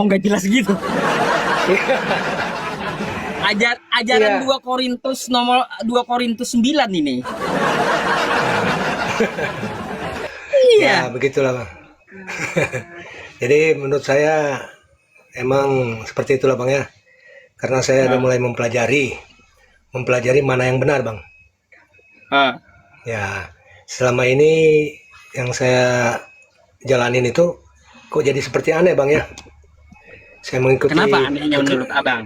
Oh, nggak jelas gitu. Ajaran Iya. 2 Korintus 9 ini. Ya Iya. begitulah bang. Jadi menurut saya emang seperti itulah bang ya. Karena saya udah Ah, mulai mempelajari mana yang benar bang. ah. Ya selama ini yang saya jalanin itu kok jadi seperti aneh bang ya. Saya Kenapa mengikuti anehnya menurut abang?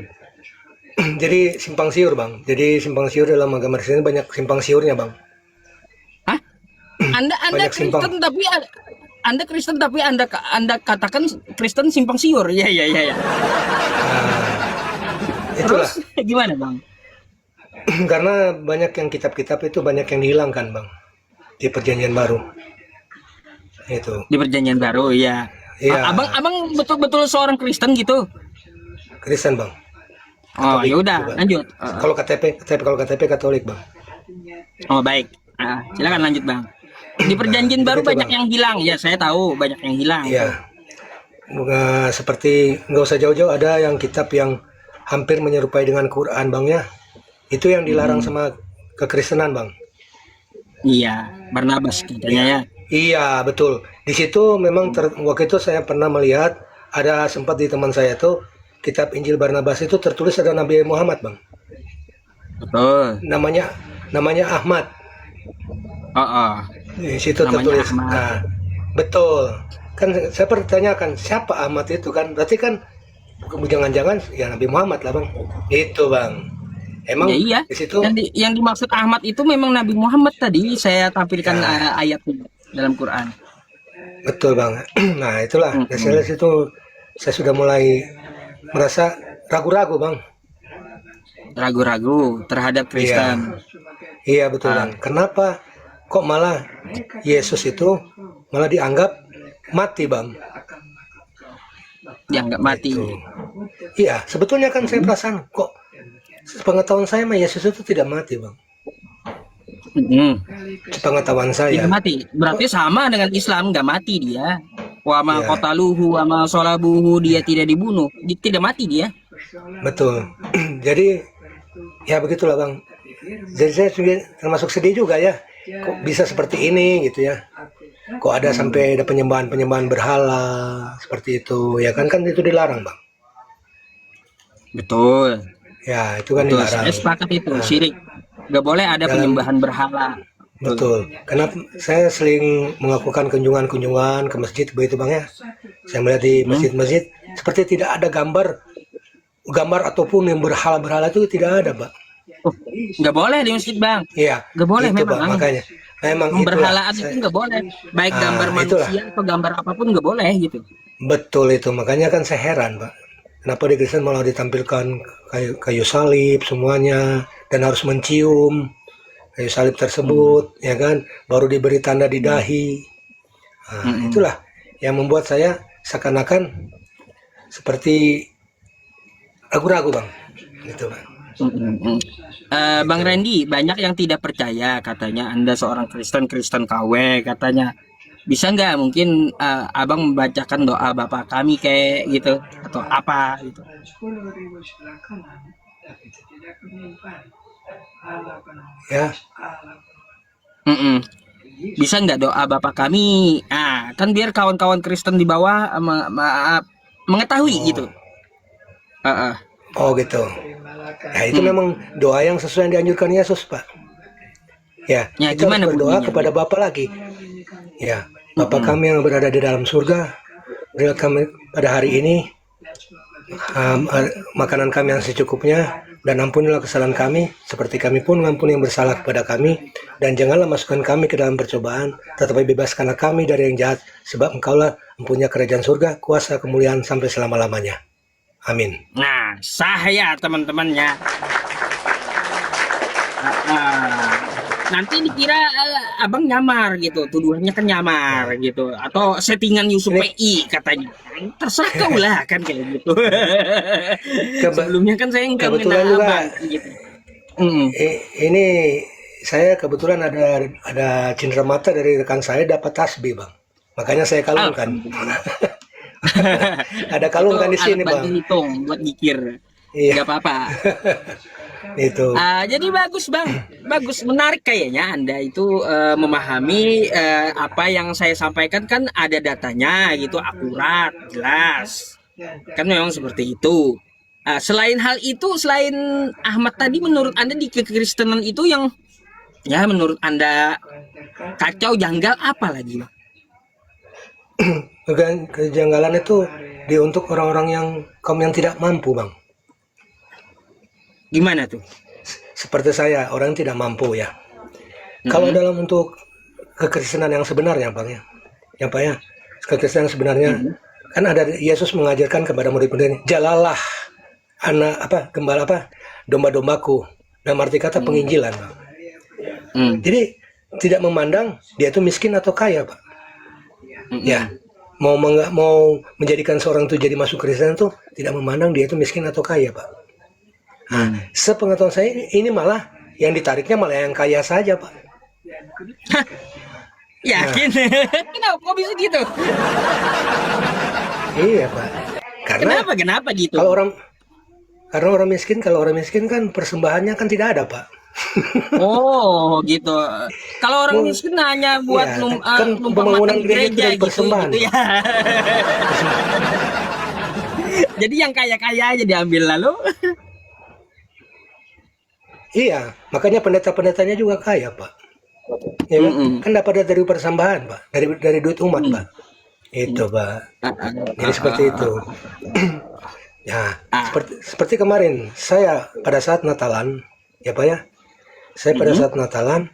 jadi simpang siur bang. Jadi simpang siur dalam agama Kristen banyak simpang siurnya bang. Hah? Anda Banyak simpang. Kristen tapi Anda Kristen tapi Anda katakan Kristen simpang siur. Iya, iya, iya, iya. Terus Itulah gimana, Bang? karena banyak yang kitab-kitab itu banyak yang dihilangkan bang di perjanjian baru itu. Di Perjanjian Baru, ya. Abang Iya abang betul-betul seorang Kristen gitu. Kristen bang. Oh, ya Katolik udah, juga. lanjut. Kalau KTP Katolik bang. Oh, baik. Silakan lanjut, Bang. Di Nah Perjanjian Baru begitu banyak bang. yang hilang. Ya, saya tahu banyak yang hilang itu. Iya. Seperti nggak usah jauh-jauh ada yang kitab yang hampir menyerupai dengan Quran bang ya. Itu yang dilarang Mm-mm. sama kekristenan bang. Iya, Barnabas katanya Iya. ya. Iya betul. Di situ memang waktu itu saya pernah melihat ada sempat di teman saya tuh kitab Injil Barnabas itu tertulis ada Nabi Muhammad bang. Betul. Namanya namanya Ahmad. Oh, oh. Di situ Namanya tertulis. Ahmad. Nah, betul. Kan saya pertanyakan siapa Ahmad itu kan? Berarti kan jangan-jangan ya Nabi Muhammad lah bang. Itu bang. Ya Emang iya. di situ Yang dimaksud Ahmad itu memang Nabi Muhammad tadi saya tampilkan ya ayatnya dalam Quran. betul bang. Nah itulah. Dari Mm-mm. situ saya sudah mulai merasa ragu-ragu bang. Ragu-ragu terhadap Iya, Kristen. iya betul bang. Ah, Kenapa kok malah Yesus itu malah dianggap mati bang? dianggap mati. Itu. Iya, sebetulnya kan saya Mm-mm. perasaan kok sepengetahuan saya mah Yesus itu tidak mati bang. Mm-mm. Sepengetahuan Tidak saya. mati. Kok Berarti sama dengan Islam, nggak mati dia. Wa ma ya qataluhu wa ma sholabuhu, dia tidak dibunuh. Tidak mati dia. betul. Jadi ya begitulah bang. Jadi saya juga termasuk sedih juga ya. Kok bisa seperti ini gitu ya? Kok ada Hmm, sampai ada penyembahan-penyembahan berhala seperti itu ya kan itu dilarang bang. betul. Ya itu kan Betul, saya dilarang. sepakat itu. Nah, Syirik. Nggak boleh ada dalam penyembahan berhala. Betul. betul. Karena saya sering melakukan kunjungan-kunjungan ke masjid begitu bang ya. Saya melihat di Hmm. masjid-masjid seperti tidak ada gambar ataupun yang berhala-berhala itu tidak ada bang. Oh, nggak boleh di masjid, Bang. Iya Nggak boleh itu bang memang. makanya. Memang itulah. Pemberhalaan itu nggak boleh. Baik gambar Itulah. manusia atau gambar apapun nggak boleh gitu. Betul itu. Makanya kan saya heran pak. Kenapa di Kristen malah ditampilkan kayu salib semuanya dan harus mencium kayu salib Hmm. tersebut ya kan baru diberi tanda di Hmm. dahi. Nah, Hmm. itulah yang membuat saya seakan-akan seperti ragu-ragu bang gitu bang. Hmm. Bang Gitu. Randy, banyak yang tidak percaya katanya Anda seorang Kristen, Kristen KW katanya. Bisa nggak mungkin Abang membacakan doa Bapa kami kayak gitu atau apa gitu? Ya Mm-mm. Bisa nggak doa Bapa kami? Kan biar kawan-kawan Kristen di bawah mengetahui gitu. oh Ah, ah. oh gitu ya itu Mm. memang doa yang sesuai yang dianjurkan Yesus pak ya Ya kita harus gimana berdoa bunyinya kepada gitu? Bapa lagi ya Bapa Mm-mm. kami yang berada di dalam surga berilah kami pada hari ini makanan kami yang secukupnya dan ampunilah kesalahan kami seperti kami pun mengampuni yang bersalah kepada kami dan janganlah masukkan kami ke dalam percobaan tetapi bebaskanlah kami dari yang jahat sebab engkaulah mempunyai kerajaan surga kuasa kemuliaan sampai selama-lamanya amin. Nah, sah ya teman-temannya. Nanti dikira abang nyamar gitu, tuduhannya kan nyamar gitu, atau settingan Yusuf Ini PI katanya. Terserah kau lah kan kayak gitu. kebe- Sebelumnya kan saya nggak mengenal kebetulan juga abang gitu. Mm. ini saya kebetulan ada cindera mata dari rekan saya dapat tasbih bang makanya saya kalungkan. Alhamdulillah. Ada kalung Itu kan di alat sini bantu bang. hitung buat gikir. Iya Nggak apa-apa. itu. Jadi bagus bang, bagus, menarik kayaknya Anda itu memahami apa yang saya sampaikan, kan ada datanya gitu, akurat, jelas. Kan memang seperti itu. Selain hal itu, selain Ahmad tadi, menurut Anda di kekristenan itu yang ya menurut Anda kacau, janggal, apa lagi bang? Kejanggalan itu untuk orang-orang yang kaum yang tidak mampu bang. Gimana tuh? Seperti saya, orang yang tidak mampu ya. Kalau Mm-mm. dalam untuk kekristenan yang sebenarnya bang ya pak ya, kekristenan sebenarnya Mm-mm. kan ada Yesus mengajarkan kepada murid-muridnya, jalalah anak apa gembala apa domba-dombaku, dalam arti kata penginjilan bang. Mm. Jadi tidak memandang dia itu miskin atau kaya pak. Mm-mm. Ya, mau menjadikan seorang itu jadi masuk Kristen itu tidak memandang dia itu miskin atau kaya pak. Mm. Sepengetahuan saya ini malah yang ditariknya malah yang kaya saja pak. Yakin? Kenapa kok bisa gitu? Iya pak. Karena Kenapa gitu? kalau orang karena kalau orang miskin kan persembahannya kan tidak ada pak. Oh gitu. Kalau orang Mau- miskin hanya buat Iya kan numpang pembangunan makan di gereja itu gereja dari gitu, persembahan gitu pak. ya. Jadi yang kaya-kaya aja diambil lalu. Iya, makanya pendeta-pendetanya juga kaya pak. Ya kan? Mm-mm. Kan dapat dari persembahan pak, dari duit umat Mm. pak. Itu pak. Ah, ah, Jadi ah, seperti ah, itu. ah. Ya, Ah. seperti kemarin saya pada saat Natalan, ya Pak ya. Saya pada Mm-mm. saat Natalan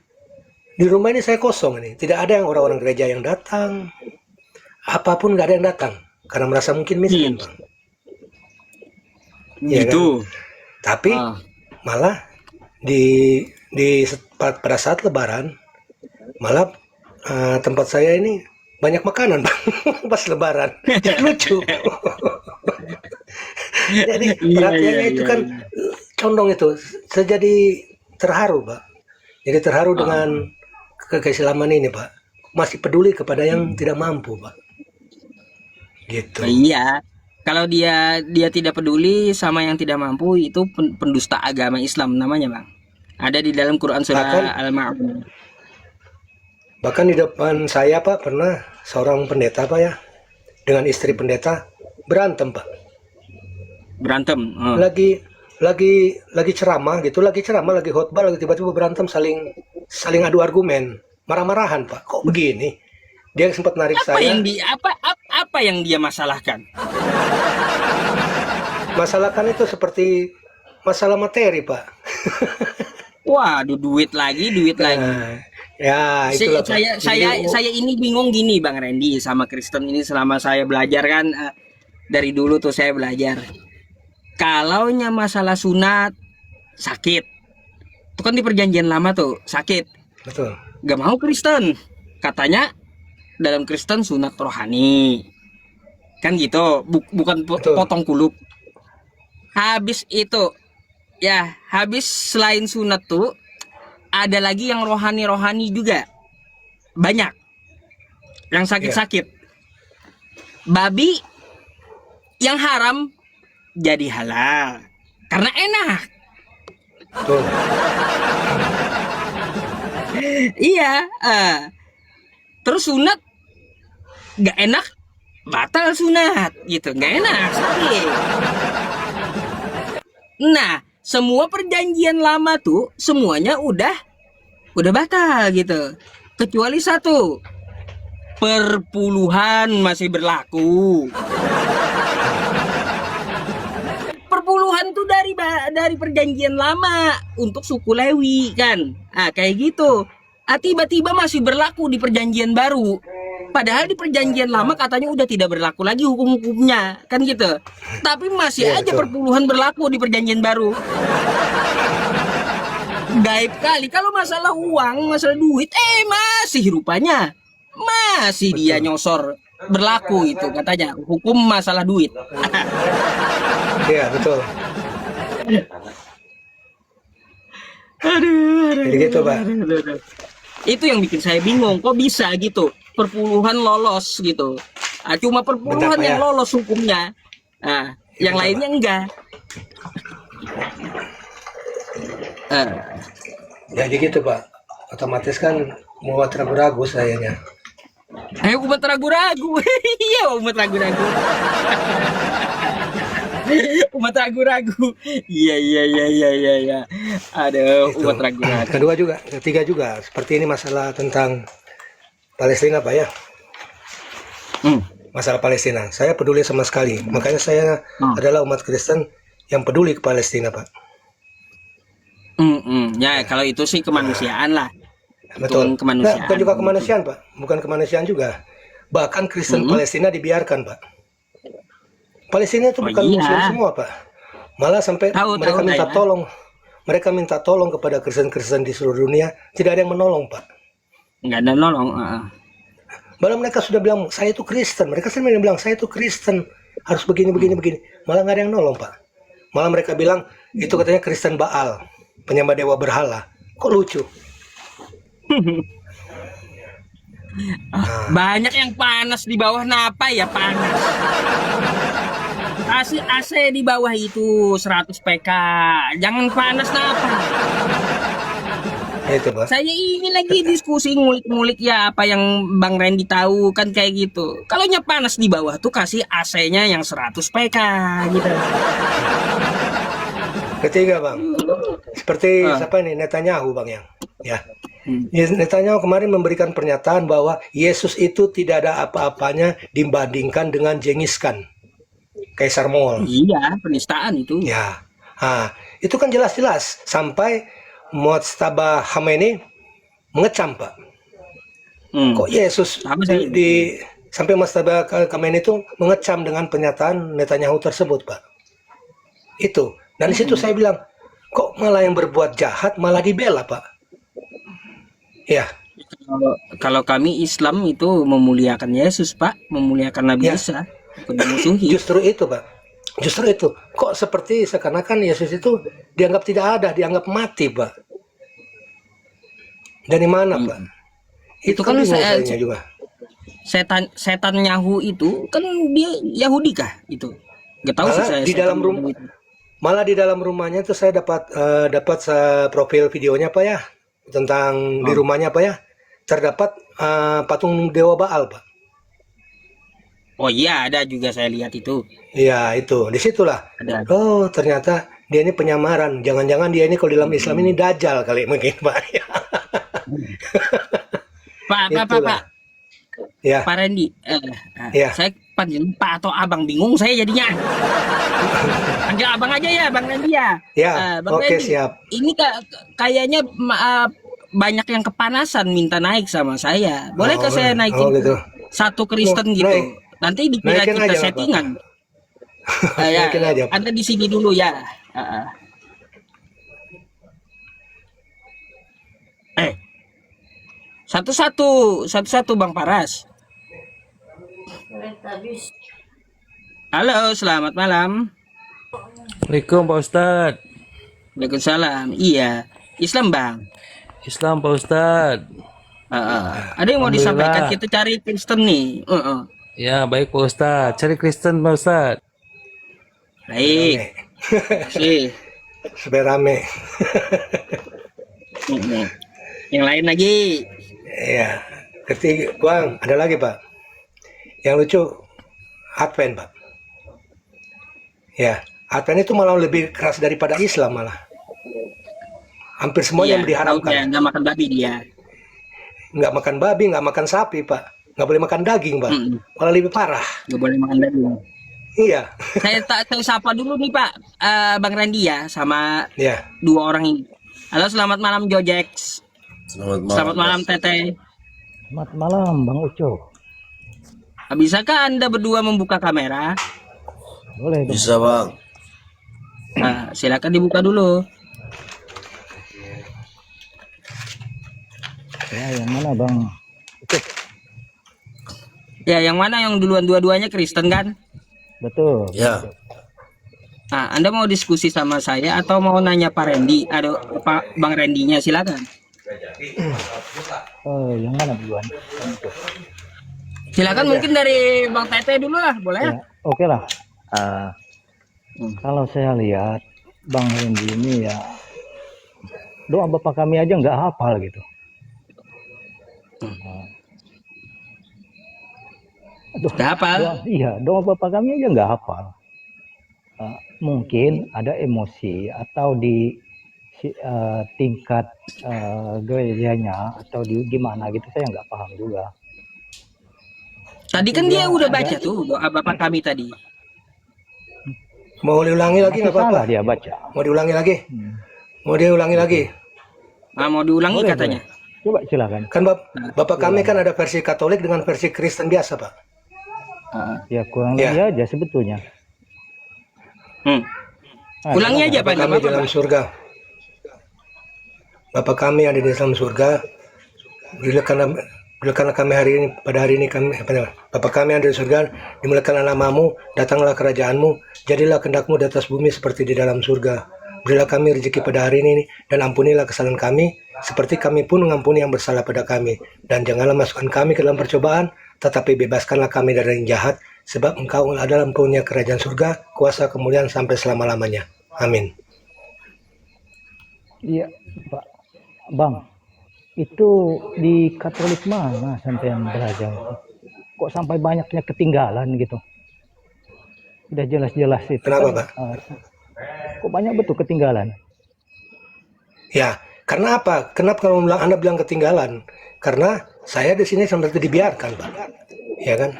di rumah ini saya kosong ini. Tidak ada yang orang-orang gereja yang datang. Apapun nggak ada yang datang karena merasa mungkin miskin, Bang. Iya kan? Gitu. Tapi Ah. malah pada saat Lebaran malah tempat saya ini banyak makanan, Bang. Pas Lebaran. Jadi lucu. Jadi Iya, perhatiannya iya, itu iya, kan iya. condong itu. Saya jadi terharu, Pak. Jadi terharu Ah. dengan keislaman ini, Pak. Masih peduli kepada yang tidak mampu, Pak. Gitu. Iya. Kalau dia tidak peduli sama yang tidak mampu, itu pendusta agama Islam namanya, Bang. Ada di dalam Quran Bahkan surah Al-Ma'un. bahkan di depan saya, Pak, pernah seorang pendeta, Pak ya, dengan istri pendeta berantem, Pak. Berantem. Oh. Lagi ceramah gitu, lagi khotbah, lagi tiba-tiba berantem, saling adu argumen, marah-marahan, Pak. Kok begini? Dia sempat narik Apa yang saya. apa yang dia masalahkan? Masalah kan itu seperti masalah materi, Pak. Waduh, duit lagi. Nah, ya Si- itulah, Pak. saya ini bingung gini, Bang Randy, sama Kristen ini selama saya belajar kan, dari dulu tuh saya belajar. Kalaunya masalah sunat sakit, itu kan di perjanjian lama tuh sakit, Betul. gak mau Kristen, katanya dalam Kristen sunat rohani, kan gitu, bukan Betul. potong kulup. Habis itu ya, habis selain sunat tuh ada lagi yang rohani juga, banyak yang sakit-sakit. Babi yang haram jadi halal karena enak. Betul. Iya. Terus sunat nggak enak, batal sunat gitu, nggak enak, sakit. Nah, semua perjanjian lama tuh semuanya udah batal gitu, kecuali satu, perpuluhan masih berlaku. Perpuluhan tuh dari perjanjian lama untuk suku Lewi kan, kayak gitu. Tiba-tiba masih berlaku di perjanjian baru, padahal di perjanjian lama katanya udah tidak berlaku lagi hukum-hukumnya kan gitu, tapi masih Iya, aja betul. perpuluhan berlaku di perjanjian baru. Gaib kali kalau masalah uang, masalah duit, masih rupanya masih dia Betul. nyosor berlaku itu katanya hukum masalah duit. Iya, betul. Aduh, Jadi gitu, Pak. Itu yang bikin saya bingung, kok bisa gitu perpuluhan lolos gitu. Cuma perpuluhan Pak, yang ya. lolos hukumnya. Yang Bentar, lainnya enggak. Eh, Jadi gitu Pak, otomatis kan muat ragu-ragu sayanya. umat ragu-ragu. Iya, umat ragu-ragu. Umat ragu-ragu. Iya, iya, iya, iya, iya, iya. Aduh, Itu. umat ragu-ragu. Ketiga juga, seperti ini masalah tentang Palestina Pak ya. Hmm. Masalah Palestina, saya peduli sama sekali. Makanya saya adalah umat Kristen yang peduli ke Palestina Pak. Ya, kalau itu sih kemanusiaan lah. Betul. Hitungan kemanusiaan. Nah, bukan juga kemanusiaan Pak, bukan kemanusiaan juga. Bahkan Kristen Palestina dibiarkan Pak. Palestina itu bukan iya. Muslim semua Pak. Malah sampai mereka minta ya. tolong. Mereka minta tolong kepada Kristen-Kristen di seluruh dunia, tidak ada yang menolong Pak. Nggak ada nolong. Malah mereka sudah bilang, saya itu Kristen. Mereka sendiri bilang, saya itu Kristen. Harus begini, begini, begini. Malah nggak ada yang nolong, Pak. Malah mereka bilang, itu katanya Kristen Baal. Penyembah dewa berhala. Kok lucu? Banyak yang panas di bawah napa ya panas. AC di bawah itu 100 PK. Jangan panas napa. Itu, Pak. Saya ini lagi diskusi ngulik-ngulik ya apa yang Bang Randy tahu kan kayak gitu. Kalau panas di bawah tuh kasih AC-nya yang 100 PK gitu. Ketiga, Bang. Seperti siapa nih? Netanyahu, Bang yang. Ya. Netanyahu kemarin memberikan pernyataan bahwa Yesus itu tidak ada apa-apanya dibandingkan dengan Genghis Khan, Kaisar Mongol. Iya, penistaan itu. Ya. Itu kan jelas-jelas sampai Mojtaba Khamenei mengecam, Pak. Kok Yesus sampai Mojtaba Khamenei itu mengecam dengan pernyataan Netanyahu tersebut, Pak. Itu. Dan di situ saya bilang, kok malah yang berbuat jahat malah dibela, Pak. Ya. Kalau kami Islam itu memuliakan Yesus, Pak, memuliakan Nabi Isa, bukan memusuhi. Justru itu, Pak. Justru itu. Kok seperti seakan-akan Yesus itu dianggap tidak ada, dianggap mati, Pak. Dari mana, Pak? Itu kan saya juga. Setan Yahu itu kan dia Yahudi kah itu? Gak tahu sih saya. Di dalam rumah. Malah di dalam rumahnya tuh saya dapat profil videonya Pak ya, tentang di rumahnya Pak ya, terdapat patung dewa Baal Pak. Oh iya, ada juga saya lihat itu. Iya itu, disitulah. Ada. Oh ternyata dia ini penyamaran. Jangan-jangan dia ini kalau dalam Islam ini dajjal kali mungkin Pak. Pak. Ya. Pak Randy, ya. saya panggil Pak atau Abang bingung saya jadinya. Panggil Abang aja ya, Bang Randy ya. Ya, Bang oke Randy, siap. Ini kayaknya banyak yang kepanasan minta naik sama saya. Boleh ke saya naikin gitu. Satu Kristen gitu? Naik. Nanti dikira kita aja, settingan. Ya, aja, Anda di sini dulu ya. Satu-satu Bang Paras. Halo, selamat malam. Assalamualaikum Pak Ustadz. Waalaikumsalam. Iya, Islam Bang. Islam Pak Ustadz. Ada yang mau disampaikan, kita cari Kristen nih. Ya baik Pak Ustadz. Cari Kristen Pak Ustadz. Baik. Sih. Supaya rame. Yang lain lagi. Iya. Ketiga, Bang, ada lagi Pak. Yang lucu, Advent Pak. Ya, Advent itu malah lebih keras daripada Islam malah. Hampir semua yang diharapkan. Nggak makan babi dia. Nggak makan babi, nggak makan sapi Pak. Nggak boleh makan daging Pak. Malah lebih parah. Nggak boleh makan daging. Iya. Saya sapa dulu nih Pak, Bang Randy ya, sama ya. Dua orang ini. Halo, selamat malam Jojex. Selamat malam Tete. Selamat malam Bang Uco. Bisakah Anda berdua membuka kamera? Boleh dong. Bisa Bang. Nah, silakan dibuka dulu. Ya, yang mana Bang? Uco. Ya, yang mana yang dua-duanya Kristen kan? Betul. Ya. Nah, Anda mau diskusi sama saya atau mau nanya Pak Randy? Ada Pak Bang Randy-nya, silakan. Oh, yang mana duluan? Silakan mungkin dari Bang Tete dulu lah, boleh? Ya, oke lah. Eh, Kalau saya lihat Bang Randy ini ya doa bapak kami aja nggak hafal gitu. Aduh, Gak apa? iya doa bapak kami aja nggak hafal. Mungkin ada emosi atau di tingkat gerejanya atau di gimana gitu saya nggak paham juga. Tadi kan dia udah baca tuh doa Bapak kami tadi. Mau diulangi lagi Masih nggak apa-apa? salah dia baca. Mau diulangi lagi? Mau diulangi lagi? Nah, mau diulangi Boleh, katanya. Coba silakan. Kan Bapak kami kan ada versi Katolik dengan versi Kristen biasa, Pak. Ya kurang Ya. lebih aja sebetulnya. Hmm. Nah, Ulangi aja Pak, Bapak nggak kami di apa-apa, dalam Pak. surga. Bapak kami ada di dalam surga. Bila kami pada hari ini Bapak kami ada di surga, dimuliakanlah namamu, datanglah kerajaanmu, jadilah kehendakmu di atas bumi seperti di dalam surga. Berilah kami rezeki pada hari ini, dan ampunilah kesalahan kami, seperti kami pun mengampuni yang bersalah pada kami. Dan janganlah masukkan kami ke dalam percobaan, tetapi bebaskanlah kami dari yang jahat, sebab Engkau adalah mempunyai kerajaan surga, kuasa kemuliaan sampai selama-lamanya. Amin. Iya, Pak. Bang, itu di Katolik mana sampai yang belajar? Kok sampai banyaknya ketinggalan gitu? Udah jelas-jelas itu. Kenapa, kan, Pak? Kok banyak betul ketinggalan? Ya, karena apa? Kenapa kalau Anda bilang ketinggalan? Karena saya di sini seperti dibiarkan, Pak. Ya kan?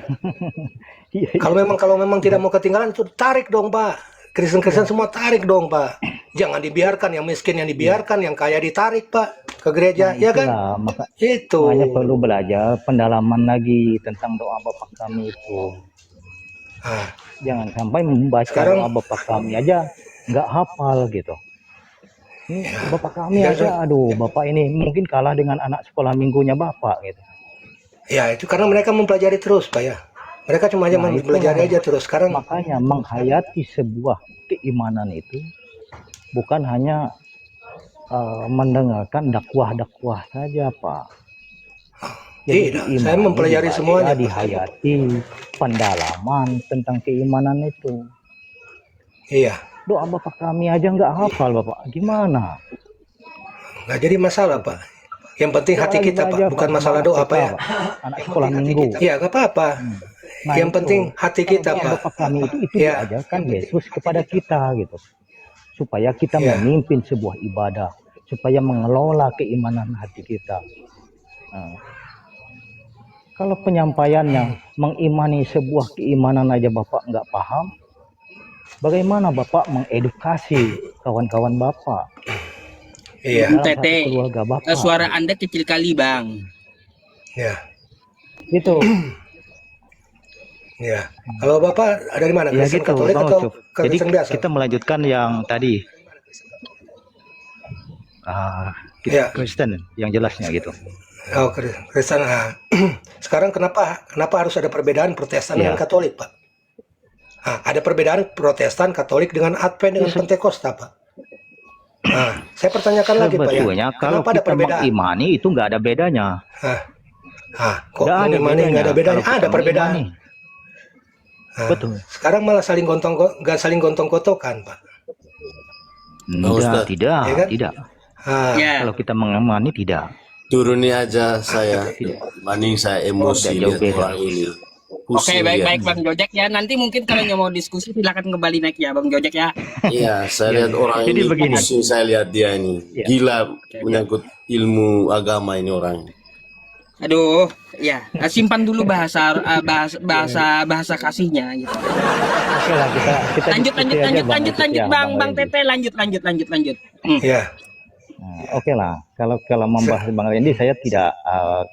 Iya, Kalau memang tidak mau ketinggalan, itu tarik dong, Pak. Kristen-Kristen semua tarik dong, Pak. Jangan dibiarkan yang miskin yang dibiarkan, yang kaya ditarik, Pak, ke gereja, ya kan? itulah, Itu. makanya perlu belajar pendalaman lagi tentang doa Bapak kami itu. Ah, Jangan sampai membaca Sekarang- doa Bapak kami aja nggak hafal gitu. Ini Bapak kami Ya, aja, aduh, Bapak ini mungkin kalah dengan anak sekolah minggunya Bapak gitu. ya itu karena mereka mempelajari terus, Pak ya. Mereka cuma aja Nah, mempelajari aja terus. Sekarang Makanya menghayati sebuah keimanan itu bukan hanya mendengarkan dakwah-dakwah saja, Pak. tidak, saya diimani, mempelajari dibaca, semuanya, Pak. dihayati pendalaman tentang keimanan itu. Iya, Doa Bapak kami aja nggak hafal, Bapak. Gimana? nggak jadi masalah, Pak. Yang penting hati Doa kita, aja, Pak, bukan masalah semangat doa, kita, Pak ya. Anak sekolah minggu. Iya, nggak apa-apa. Nah, Yang itu. penting hati Kalau kita, doa Pak. Bapak kami itu Ya. diajarkan Yesus kepada kita gitu. Supaya kita Ya. memimpin sebuah ibadah, supaya mengelola keimanan hati kita. Nah, kalau penyampaiannya mengimani sebuah keimanan aja Bapak nggak paham, bagaimana Bapak mengedukasi kawan-kawan Bapak Iya, dalam Tete, satu keluarga Bapak? suara Anda kecil kali, Bang. ya, Itu. ya. Kalau Bapak dari mana? Ya Kristen gitu, Katolik Bang atau Ucup. Jadi Kristen biasa? kita melanjutkan yang tadi. Ya. Kristen yang jelasnya gitu. Oh, Kristen. Nah. Sekarang kenapa harus ada perbedaan Protestan Ya. dengan Katolik, Pak? Nah, ada perbedaan Protestan, Katolik dengan Advent dengan Pentakosta, Pak. Nah, saya pertanyakan lagi, Pak ya. Sebetulnya kalau Kenapa ada kita perbedaan? mengimani itu nggak ada bedanya. Kok Nggak ada mengimani nggak ada bedanya? kalau kita Ada perbedaan. mengimani. Nah, Betul. Sekarang malah nggak saling gontong-gotokan, Pak. Tidak, tidak, Ya kan? tidak. Ah, Ya. Kalau kita mengemani tidak. Turuni aja saya, banding saya emosi Tidak jauh lihat beda. orang ini. Oke, Pusing baik-baik lihat. Bang Jojek ya. Nanti mungkin kalau yang mau diskusi silakan kembali naik ya Bang Jojek ya. Iya, saya lihat orang Jadi ini begini. pusing, saya lihat dia ini Ya. gila menyangkut ilmu agama ini orang. Aduh, ya simpan dulu bahasa kasihnya gitu. Oke lah kita Lanjut diskusi aja, Bang Ucup ya, Bang Randy. Tete lanjut. ya. Nah, oke lah, kalau membahas Bang Randy saya tidak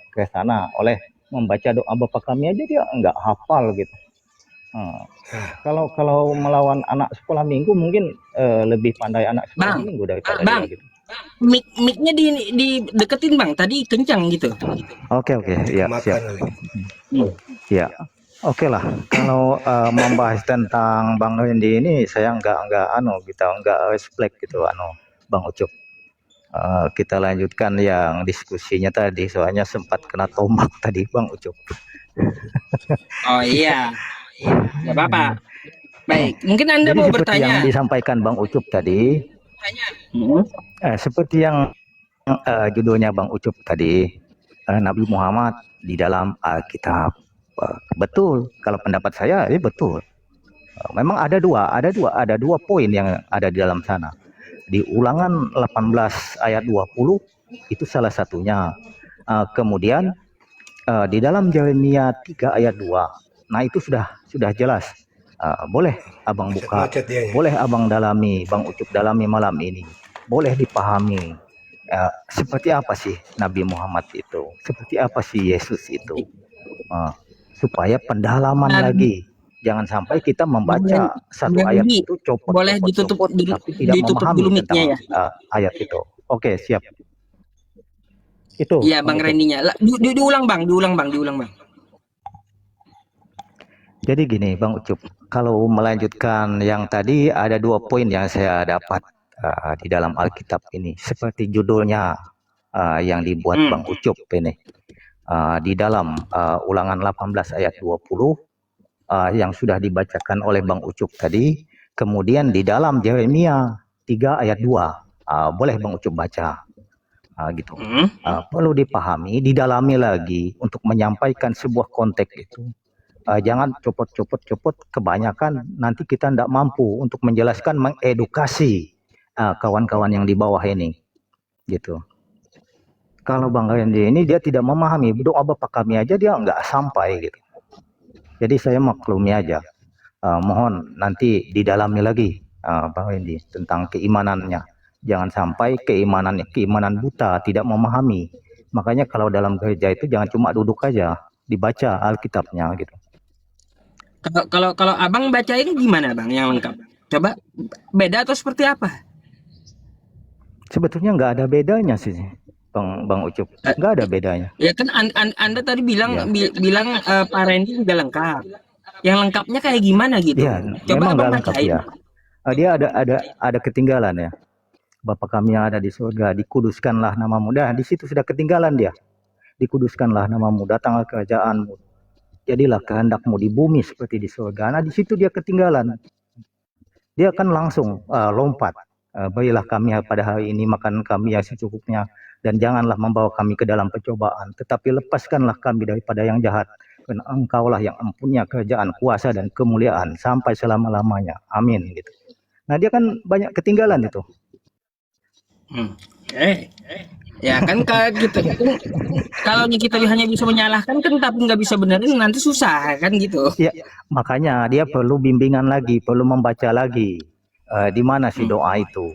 ke sana oleh membaca doa Bapak kami aja dia nggak hafal gitu. Kalau melawan anak sekolah minggu mungkin lebih pandai anak sekolah Bang, minggu daripada Bang. dia gitu. Mic-nya di deketin Bang. Tadi kencang gitu. Oke, ya Makan siap. lagi. Ya, oke lah. Kalau membahas tentang Bang Randy ini, saya nggak respect gitu, Bang Ucup. Kita lanjutkan yang diskusinya tadi, soalnya sempat kena tombak tadi Bang Ucup. Oh iya, nggak apa-apa. Baik, mungkin Anda Jadi mau seperti yang bertanya. disampaikan Bang Ucup tadi, Hmm. seperti yang judulnya Bang Ucup tadi, Nabi Muhammad di dalam Alkitab. Betul, kalau pendapat saya ini betul. Memang ada dua poin yang ada di dalam sana. Di Ulangan 18 ayat 20 itu salah satunya. Kemudian di dalam Yeremia 3 ayat 2. Nah, itu sudah jelas. Boleh Abang buka, Macet dia. boleh Abang dalami, Bang Ucup dalami malam ini. Boleh dipahami. Seperti apa sih Nabi Muhammad itu? Seperti apa sih Yesus itu? Supaya pendalaman Dan lagi. Jangan sampai kita membaca satu Bang ayat Rudi, itu copot, boleh ditutup tapi tidak ditutup memahami dulu tentang mic-nya ya. ayat itu. Oke, siap. Itu. Iya, Bang Randy-nya. Diulang Bang. Jadi gini, Bang Ucup, kalau melanjutkan yang tadi ada 2 poin yang saya dapat di dalam Alkitab ini, seperti judulnya yang dibuat Bang Ucup ini. Di dalam Ulangan 18 ayat 20 yang sudah dibacakan oleh Bang Ucup tadi, kemudian di dalam Yeremia 3 ayat 2, boleh Bang Ucup baca. Gitu. Perlu dipahami, didalami lagi untuk menyampaikan sebuah konteks itu. Jangan copot kebanyakan, nanti kita tidak mampu untuk menjelaskan, mengedukasi kawan-kawan yang di bawah ini, gitu. Kalau Bang Randy ini dia tidak memahami, doa Bapak kami aja dia nggak sampai gitu. Jadi saya maklumi aja. Mohon nanti didalami lagi Bang Randy tentang keimanannya. Jangan sampai keimanan buta, tidak memahami. Makanya kalau dalam gereja itu jangan cuma duduk aja, dibaca Alkitabnya gitu. Kalau Abang baca ini gimana Bang yang lengkap? Coba beda atau seperti apa? Sebetulnya nggak ada bedanya sih, Bang Ucup. Nggak ada bedanya. Ya kan Anda tadi bilang Ya. bilang Pak Randy juga lengkap. Yang lengkapnya kayak gimana gitu? Ya, Coba memang Abang nggak lengkap bacain. ya. Dia ada ketinggalan ya. Bapa kami yang ada di surga, dikuduskanlah namamu. Dah, di situ sudah ketinggalan dia. Dikuduskanlah namamu, datanglah kerajaanmu. Jadilah kehendakmu di bumi seperti di surga. Nah, di situ dia ketinggalan. Dia akan langsung lompat. Berilah kami pada hari ini makan kami yang secukupnya, dan janganlah membawa kami ke dalam pencobaan, tetapi lepaskanlah kami daripada yang jahat. Karena Engkaulah yang empunya kerajaan, kuasa dan kemuliaan sampai selama-lamanya. Amin. Gitu. Nah, dia kan banyak ketinggalan itu. Ya kan gitu. Kalau kita hanya bisa menyalahkan kan, tapi nggak bisa benerin nanti susah kan gitu. Ya, makanya dia perlu bimbingan lagi, perlu membaca lagi. Di mana sih doa itu?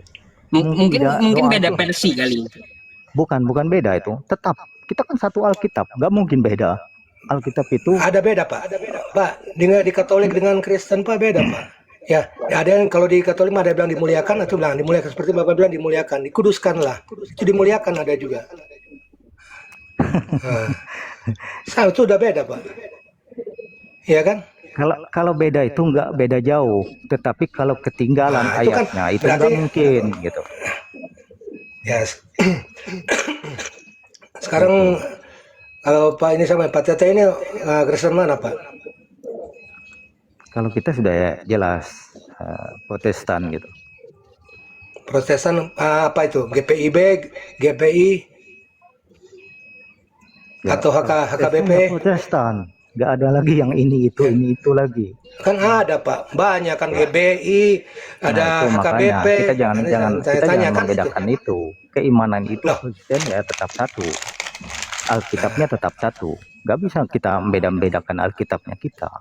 Mungkin beda versi kali. Bukan beda itu. Tetap kita kan satu Alkitab, nggak mungkin beda. Alkitab itu Ada beda Pak. Pak, di Katolik dengan Kristen Pak beda Pak. Ya, ada yang kalau di Katolik ada yang bilang dimuliakan, atau bilang dimuliakan seperti Bapak bilang dimuliakan, dikuduskanlah. Itu dimuliakan ada juga. Nah, itu udah beda Pak. Iya kan? kalau beda itu nggak beda jauh, tetapi kalau ketinggalan Nah, itu kan ayatnya itu berarti- nggak mungkin gitu. Ya. Sekarang kalau Pak ini sama Pak Tete ini Kristen mana Pak? Kalau kita sudah jelas Protestan gitu. Protestan apa itu? GPIB, GPI, Ya, atau HKBP? itu Protestan, nggak ada lagi yang ini itu lagi. Kan ada Pak, banyak kan GBI, ada Nah, itu makanya HKBP. kita jangan Saya kita tanya jangan kan itu. membedakan itu. Keimanan itu Loh. Kristen ya tetap satu. Alkitabnya tetap satu. Nggak bisa kita membedakan Alkitabnya kita.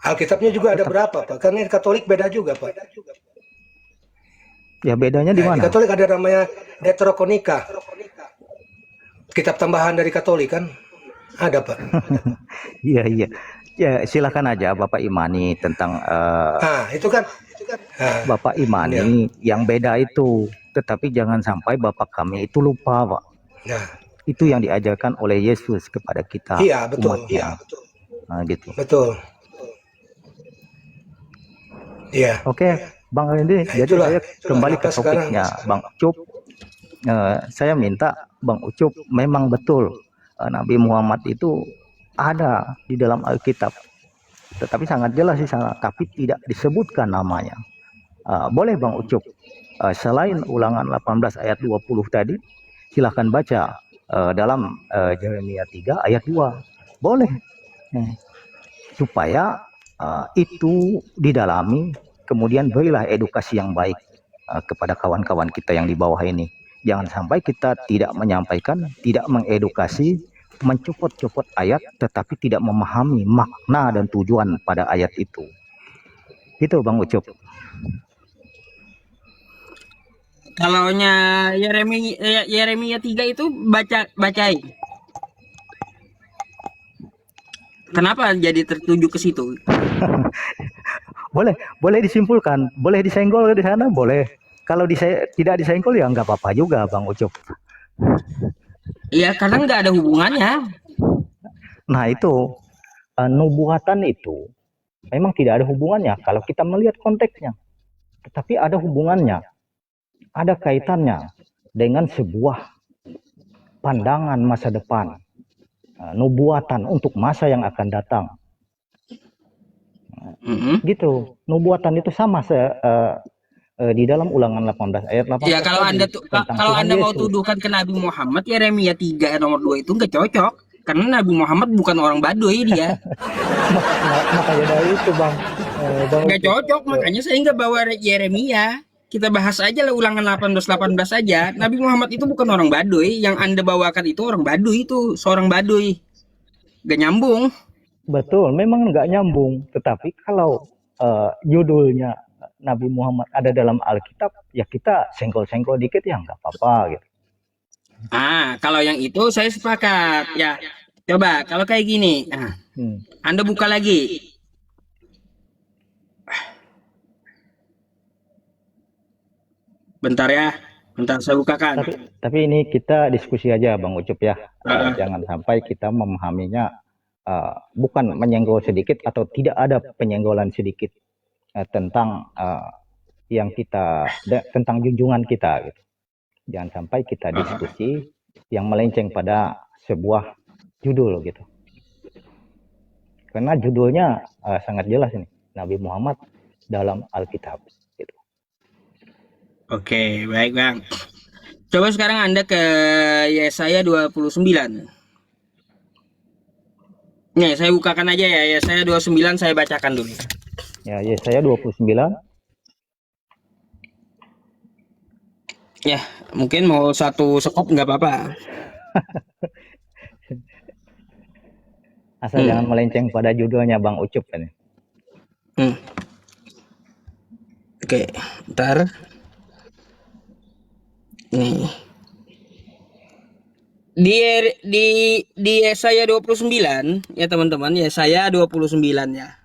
Alkitabnya juga ada berapa Pak? Karena Katolik beda juga Pak. Ya bedanya di Di mana? Katolik ada namanya Deuterononika. Kitab tambahan dari Katolik kan? Ada Pak. Iya. Ya silakan aja Bapak imani tentang Nah, itu kan. Nah, Bapak imani yang beda itu. Tetapi jangan sampai Bapak kami itu lupa, Pak. nah, Itu yang diajarkan oleh Yesus kepada kita. iya betul. umatnya. Iya, betul. Nah, gitu. Betul. Iya. Oke, Bang Randy. Jadi itulah saya kembali ke kenapa sekarang- topiknya, Bang Cup. saya minta Bang Ucup, memang betul Nabi Muhammad itu ada di dalam Alkitab, tetapi sangat jelas di sana, tapi tidak disebutkan namanya. Boleh Bang Ucup, selain ulangan 18 ayat 20 tadi, silahkan baca dalam Yeremia 3 ayat 2. Boleh. Supaya itu didalami, kemudian berilah edukasi yang baik kepada kawan-kawan kita yang di bawah ini. Jangan sampai kita tidak menyampaikan, tidak mengedukasi, mencopot-copot ayat, tetapi tidak memahami makna dan tujuan pada ayat itu. Itu Bang Ucup. Kalaunya Yeremia 3 itu bacain. Kenapa jadi tertuju ke situ? Boleh disimpulkan, boleh disenggol di sana, boleh. Kalau tidak disenggol ya nggak apa-apa juga Bang Ucup. Iya, karena nggak ada hubungannya. Nah itu, nubuatan itu memang tidak ada hubungannya kalau kita melihat konteksnya. Tetapi ada hubungannya, ada kaitannya dengan sebuah pandangan masa depan. Nubuatan untuk masa yang akan datang. Gitu. Nubuatan itu sama di dalam ulangan 18 ayat 18. Ya kalau Anda mau tuduhkan ke Nabi Muhammad, Yeremia 3 nomor 2 itu nggak cocok. Karena Nabi Muhammad bukan orang Baduy dia. Makanya dari itu Bang. Nggak cocok, makanya saya nggak bawa Yeremia. Kita bahas aja lah ulangan 18 aja. Nabi Muhammad itu bukan orang Baduy. Yang Anda bawakan itu orang Baduy, itu seorang Baduy. Gak nyambung. Betul, memang nggak nyambung. Tetapi kalau judulnya Nabi Muhammad ada dalam Alkitab, ya kita senggol-senggol dikit ya nggak apa-apa gitu. Kalau yang itu saya sepakat. Ya, coba kalau kayak gini. Anda buka lagi. Bentar ya, bentar saya bukakan. Tapi ini kita diskusi aja Bang Ucup ya. Jangan sampai kita memahaminya bukan menyenggol sedikit atau tidak ada penyenggolan sedikit tentang tentang junjungan kita gitu. Jangan sampai kita diskusi yang melenceng pada sebuah judul gitu. Karena judulnya sangat jelas ini, Nabi Muhammad dalam Alkitab gitu. Oke, baik Bang. Coba sekarang Anda ke Yesaya 29. Nih, saya bukakan aja ya, Yesaya 29 saya bacakan dulu. Ya, Yesaya 29. Ya, mungkin mau satu sekop nggak apa-apa. Asal jangan melenceng pada judulnya Bang Ucup kan. Oke, ntar. Nih. Di Yesaya 29 ya teman-teman, Yesaya 29 ya.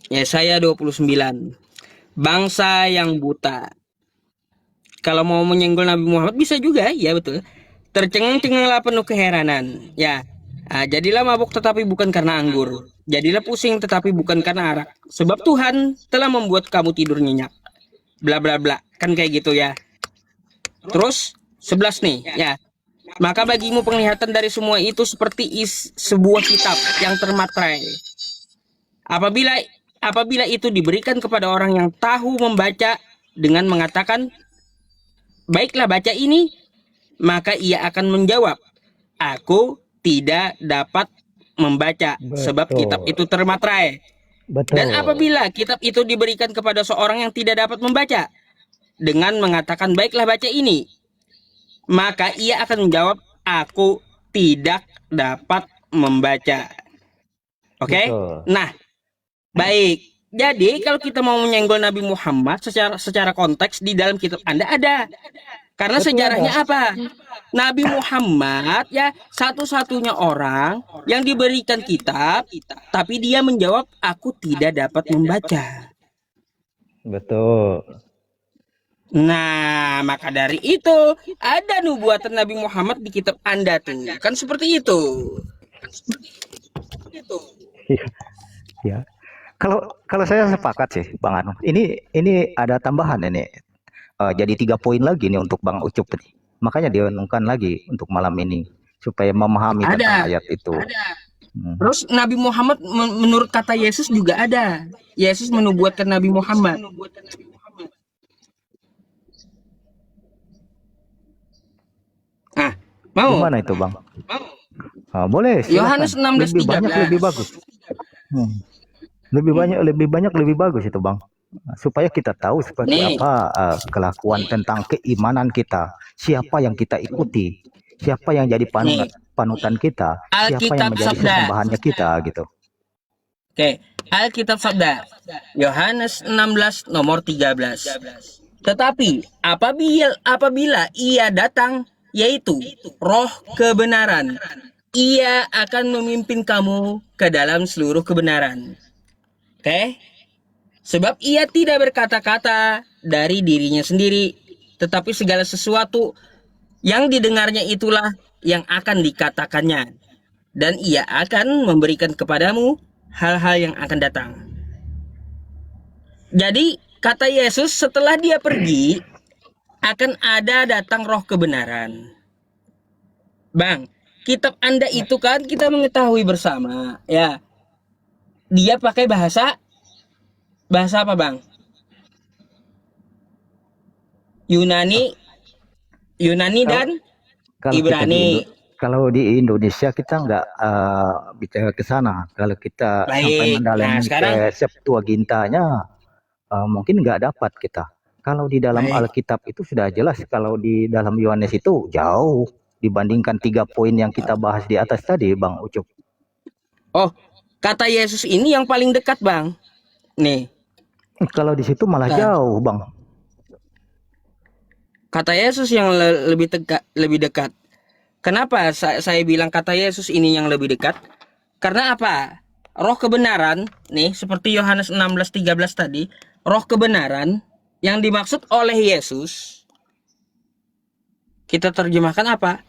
Yesaya 29. Bangsa yang buta. Kalau mau menyenggol Nabi Muhammad bisa juga, ya betul. Tercengang-cenganglah penuh keheranan, ya. Jadilah mabuk tetapi bukan karena anggur. Jadilah pusing tetapi bukan karena arak. Sebab Tuhan telah membuat kamu tidur nyenyak. Bla bla bla, kan kayak gitu ya. Terus 11 nih, ya. Maka bagimu penglihatan dari semua itu seperti sebuah kitab yang termatrai. Apabila itu diberikan kepada orang yang tahu membaca dengan mengatakan, baiklah baca ini, maka ia akan menjawab, aku tidak dapat membaca. Sebab kitab itu termatrai. Betul. Dan apabila kitab itu diberikan kepada seorang yang tidak dapat membaca dengan mengatakan baiklah baca ini, maka ia akan menjawab, aku tidak dapat membaca. Oke? Nah, baik. Jadi kalau kita mau menyenggol Nabi Muhammad secara konteks di dalam kitab Anda ada. Karena sejarahnya apa? Nabi Muhammad ya satu-satunya orang yang diberikan kitab, tapi dia menjawab aku tidak dapat membaca. Betul. Nah, maka dari itu ada nubuatan Nabi Muhammad di kitab Anda tuh. Kan seperti itu. Ya. Kalau saya sepakat sih Bang Anu. Ini ada tambahan ini. jadi 3 poin lagi nih untuk Bang Ucup nih. Makanya direnungkan lagi untuk malam ini supaya memahami tentang Ada. ayat itu. Hmm. Terus Nabi Muhammad menurut kata Yesus juga ada. Yesus menubuatkan Nabi Muhammad. Ah, mau? Gimana itu Bang? Boleh, silakan. Yohanes 16:13. Lebih banyak lebih bagus. Hmm. Lebih banyak lebih bagus itu Bang. Supaya kita tahu seperti Nih. apa kelakuan tentang keimanan kita, siapa yang kita ikuti, siapa yang jadi panutan kita, siapa yang Alkitab menjadi sabda. sesembahannya kita gitu. Oke, Alkitab sabda. Yohanes 16 nomor 13. Tetapi apabila ia datang, yaitu roh kebenaran, ia akan memimpin kamu ke dalam seluruh kebenaran. Oke? Sebab ia tidak berkata-kata dari dirinya sendiri, tetapi segala sesuatu yang didengarnya itulah yang akan dikatakannya. Dan ia akan memberikan kepadamu hal-hal yang akan datang. Jadi, kata Yesus setelah dia pergi, akan ada datang roh kebenaran. Bang, kitab Anda itu kan kita mengetahui bersama, ya. Dia pakai bahasa apa, Bang? Yunani dan Ibrani. Kalau di Indonesia kita nggak bicara ke sana. Kalau kita sampai Baik. mendalami Nah, sekarang ke Septuagintanya, mungkin nggak dapat kita. Kalau di dalam baik. Alkitab itu sudah jelas. Kalau di dalam Yohanes itu jauh dibandingkan 3 poin yang kita bahas di atas tadi, Bang Ucup. Oh, kata Yesus ini yang paling dekat, Bang. Nih, Kalau di situ malah Nah. jauh, Bang. kata Yesus yang lebih dekat. Kenapa saya bilang kata Yesus ini yang lebih dekat? Karena apa? Roh kebenaran, nih seperti Yohanes 16:13 tadi, roh kebenaran yang dimaksud oleh Yesus, kita terjemahkan apa?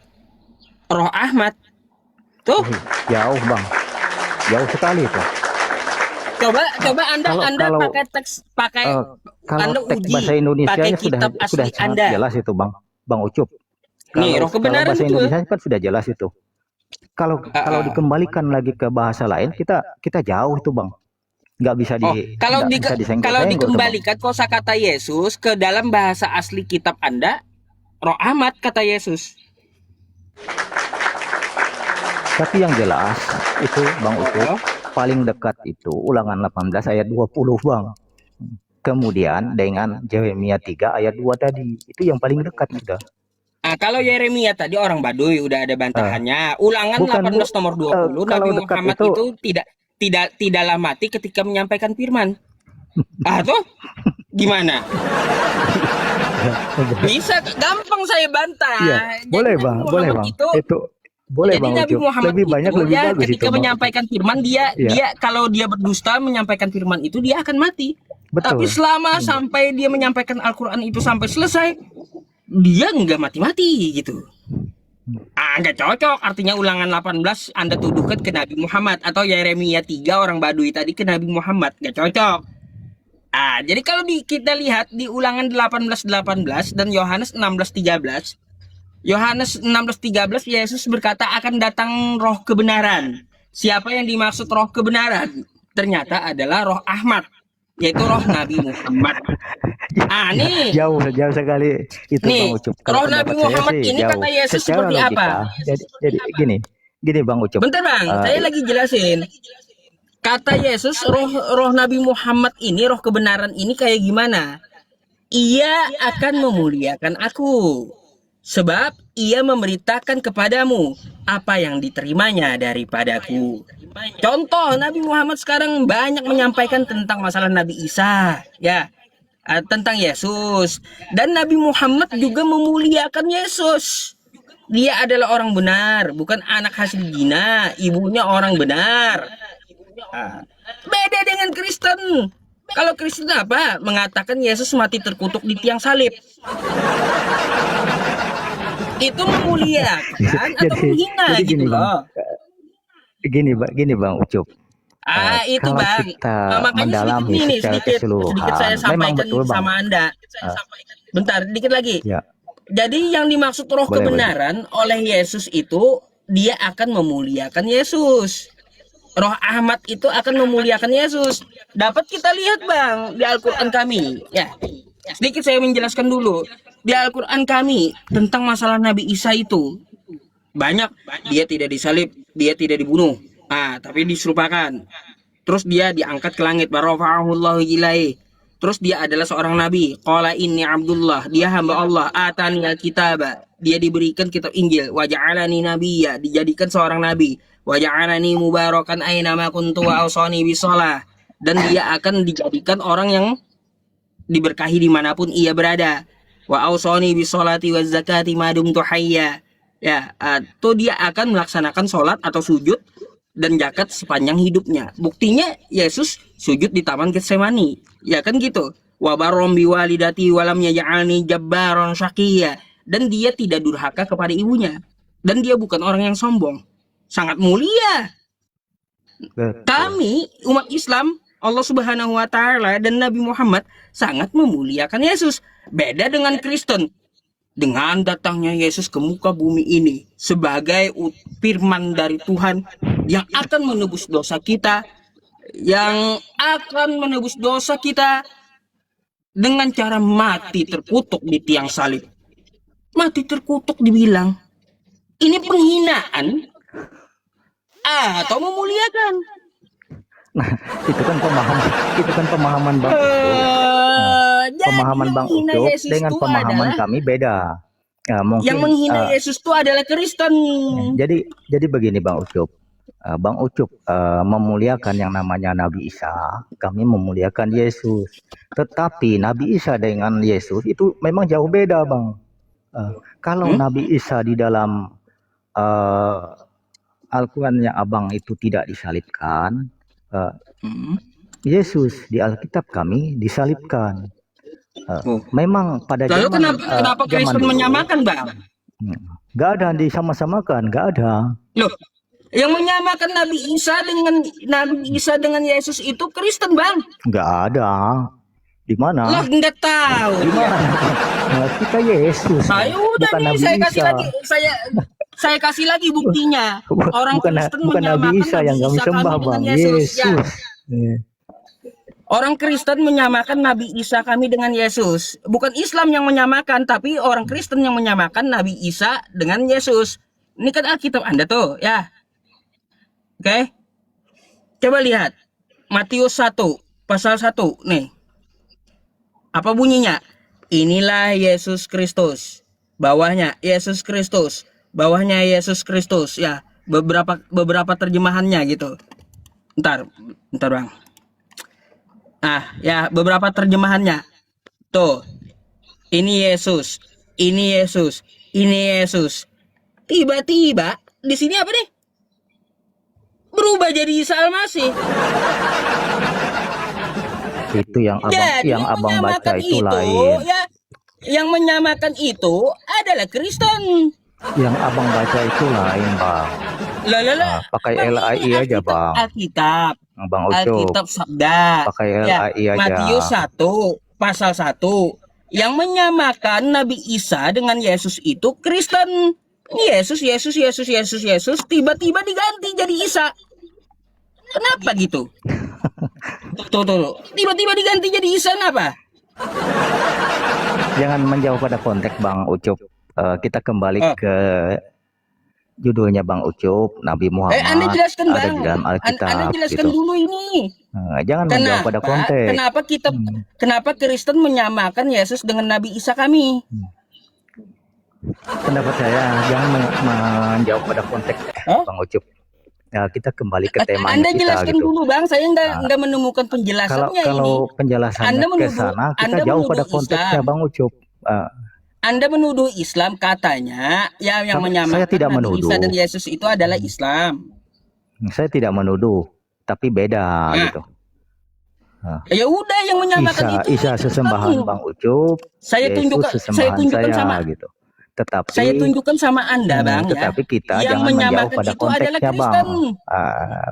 Roh Ahmad. Tuh, Jauh, Bang. Jauh sekali tuh. coba Anda Kalau- pakai teks, pakai Kalau Anda teks uji bahasa Indonesia pakai sudah kitab asli sangat Anda. jelas itu, Bang Ucup. Nih, roh Kalau kebenaran bahasa itu. Indonesia kan sudah jelas itu. Kalau dikembalikan lagi ke bahasa lain, kita jauh itu, Bang. Nggak bisa Kalau nggak bisa disenggol-senggol tuh, Bang. dikembalikan kosakata Yesus ke dalam bahasa asli kitab Anda, Roh Ahmad kata Yesus. Tapi yang jelas itu, Bang Ucup, paling dekat itu Ulangan 18 ayat 20, Bang. Kemudian dengan Yeremia 3 ayat 2 tadi, itu yang paling dekat sudah. Nah, kalau Yeremia tadi orang Baduy udah ada bantahannya. Ulangan Bukan, 18 nomor 20, kalau Nabi dekat Muhammad itu tidaklah mati ketika menyampaikan firman. Tuh gimana? Bisa gampang saya bantah. Iya, Jadi boleh, Nabi Bang. Muhammad Boleh, Bang. Itu boleh, Jadi Bang Nabi Ucup. Muhammad Lebih banyak itu lebih ya bagus ketika itu, Bang. menyampaikan firman Iya. dia kalau dia berdusta menyampaikan firman itu dia akan mati. Betul. Tapi selama sampai dia menyampaikan Al-Qur'an itu sampai selesai, dia nggak mati-mati gitu. Nggak cocok, artinya Ulangan 18 Anda tuduhkan ke Nabi Muhammad, atau Yeremia 3 orang Baduy tadi ke Nabi Muhammad, nggak cocok. Jadi kalau kita lihat di Ulangan 18:18 dan Yohanes 16:13, Yohanes 16:13 Yesus berkata akan datang roh kebenaran. Siapa yang dimaksud roh kebenaran? Ternyata adalah roh Ahmad, yaitu roh Nabi Muhammad. Nih Jauh sekali itu, Nih, Bang Ucup. roh Nabi pendapat saya Muhammad sih ini jauh. kata Yesus Secara seperti logika, apa? Jadi gini Bang Ucup. Bentar Bang, saya lagi jelasin. Kata Yesus, roh Nabi Muhammad ini, roh kebenaran ini kayak gimana? Ia akan memuliakan aku, sebab ia memberitakan kepadamu apa yang diterimanya daripadaku. Contoh, Nabi Muhammad sekarang banyak menyampaikan tentang masalah Nabi Isa, ya, tentang Yesus. Dan Nabi Muhammad juga memuliakan Yesus. Dia adalah orang benar, bukan anak hasil zina, ibunya orang benar. Beda dengan Kristen. Kalau Kristen apa? Mengatakan Yesus mati terkutuk di tiang salib. Itu memuliakan atau menghina jadi gitu gini, loh. Gini Bang Ucup. Itu kalau Bang. kita Makanya mendalami sedikit secara sedikit keseluruhan, saya memang sampaikan betul, Bang. sama Anda. Bentar, dikit lagi. Ya, Jadi yang dimaksud roh boleh, boleh. kebenaran oleh Yesus itu dia akan memuliakan Yesus. Roh Ahmad itu akan memuliakan Yesus. Dapat kita lihat Bang di Al-Qur'an kami. Ya. Sedikit saya menjelaskan dulu. Di Al-Qur'an kami tentang masalah Nabi Isa itu banyak, dia tidak disalib, dia tidak dibunuh. Tapi diserupakan. Terus dia diangkat ke langit, barafa'ahullahu ilaihi. Terus dia adalah seorang nabi. Qala inni Abdullah, dia hamba Allah. Atani al-kitaba, dia diberikan kitab Injil. Wa ja'alani nabiyya, dijadikan seorang nabi. Wa ja'alani mubarakan aina ma kuntu wa awsani bisalah. Dan dia akan dijadikan orang yang diberkahi dimanapun ia berada. Wa awsani bisolati wa zakati ma dumtu hayya. Ya, atau dia akan melaksanakan sholat atau sujud dan zakat sepanjang hidupnya. Buktinya Yesus sujud di Taman Getsemani. Ya kan gitu. Wa barrom biwalidati walam yaj'alni jabbaron syaqiyya. Dan dia tidak durhaka kepada ibunya. Dan dia bukan orang yang sombong. Sangat mulia. Betul. Kami umat Islam, Allah Subhanahu wa taala dan Nabi Muhammad sangat memuliakan Yesus. Beda dengan Kristen. Dengan datangnya Yesus ke muka bumi ini sebagai firman dari Tuhan yang akan menebus dosa kita, yang akan menebus dosa kita dengan cara mati terkutuk di tiang salib. Mati terkutuk dibilang, ini penghinaan atau memuliakan? Nah, itu kan pemahaman Bang Ucup. Jadi Pemahaman yang Bang menghina Ucup Yesus dengan itu pemahaman adalah kami beda. Ya, mungkin yang menghina Yesus itu adalah Kristen. jadi begini Bang Ucup. Bang Ucup memuliakan yang namanya Nabi Isa, kami memuliakan Yesus. Tetapi Nabi Isa dengan Yesus itu memang jauh beda, Bang. Kalau Nabi Isa di dalam Al-Qurannya Abang itu tidak disalibkan, Yesus di Alkitab kami disalibkan. Memang pada Lalu zaman kenapa zaman Kristen dulu, menyamakan, Bang? nggak ada disama-samakan, nggak ada. Loh, yang menyamakan Nabi Isa dengan Yesus itu Kristen, Bang. Nggak ada. Di mana? Lah nggak tahu. Di mana? Nah, kita Yesus. Ayo udah bukan nih Nabi saya kasih Isa. lagi saya kasih lagi buktinya. Orang Kristen bukan Nabi menyamakan Isa yang kami Isa sembah, kami Bang. dengan Yesus. Ya. Eh, Orang Kristen menyamakan Nabi Isa kami dengan Yesus. Bukan Islam yang menyamakan, tapi orang Kristen yang menyamakan Nabi Isa dengan Yesus. Ini kan Alkitab Anda tuh, ya. Oke. Coba lihat. Matius 1, pasal 1, nih. Apa bunyinya? Inilah Yesus Kristus. Bawahnya Yesus Kristus. Bawahnya Yesus Kristus, ya. Beberapa terjemahannya gitu. Bentar Bang. Ya, beberapa terjemahannya. Tuh. Ini Yesus. Ini Yesus. Ini Yesus. Tiba-tiba di sini apa nih? Berubah jadi Isa Al-Masih. Itu yang Jadi abang baca menyamakan itu lain. ya, yang menyamakan itu adalah Kristen. Yang abang baca itu lain, Bang. Lah. Pakai Bang, LAI ini aja, Bang. Alkitab. Bang Ucup. Alkitab Sabda. Pakai Ya, LAI aja. Matius 1, pasal 1. Yang menyamakan Nabi Isa dengan Yesus itu Kristen. Yesus, tiba-tiba diganti jadi Isa. Kenapa gitu? Tuh. Tiba-tiba diganti jadi Isa, kenapa? Jangan menjauh pada konteks, Bang Ucup. Kita kembali ke judulnya Bang Ucup, Nabi Muhammad Anda jelaskan, ada Bang. di dalam Alkitab. Anda jelaskan gitu. dulu ini. Jangan menjauh pada konteks. Kenapa Kristen menyamakan Yesus dengan Nabi Isa kami? Pendapat saya jangan menjauh pada konteks, Bang Ucup. Ya, kita kembali ke temanya Anda kita jelaskan gitu. dulu, Bang. Saya nggak menemukan penjelasannya Kalau ini. penjelasannya ke sana, kita jauh pada konteksnya, Bang Ucup. Anda menuduh Islam katanya yang menyamakan saya tidak Nabi menuduh. Isa dan Yesus itu adalah Islam. Saya tidak menuduh, tapi beda gitu. Ya udah, yang menyamakan Isa itu sesembahan Islam. Bang Ucup. Saya Yesus tunjukkan sesembahan saya sama gitu. Tetapi saya tunjukkan sama Anda, Bang, ya. tetapi kita Yang jangan menjauh menyamakan pada itu adalah konteksnya, Bang. Kristen.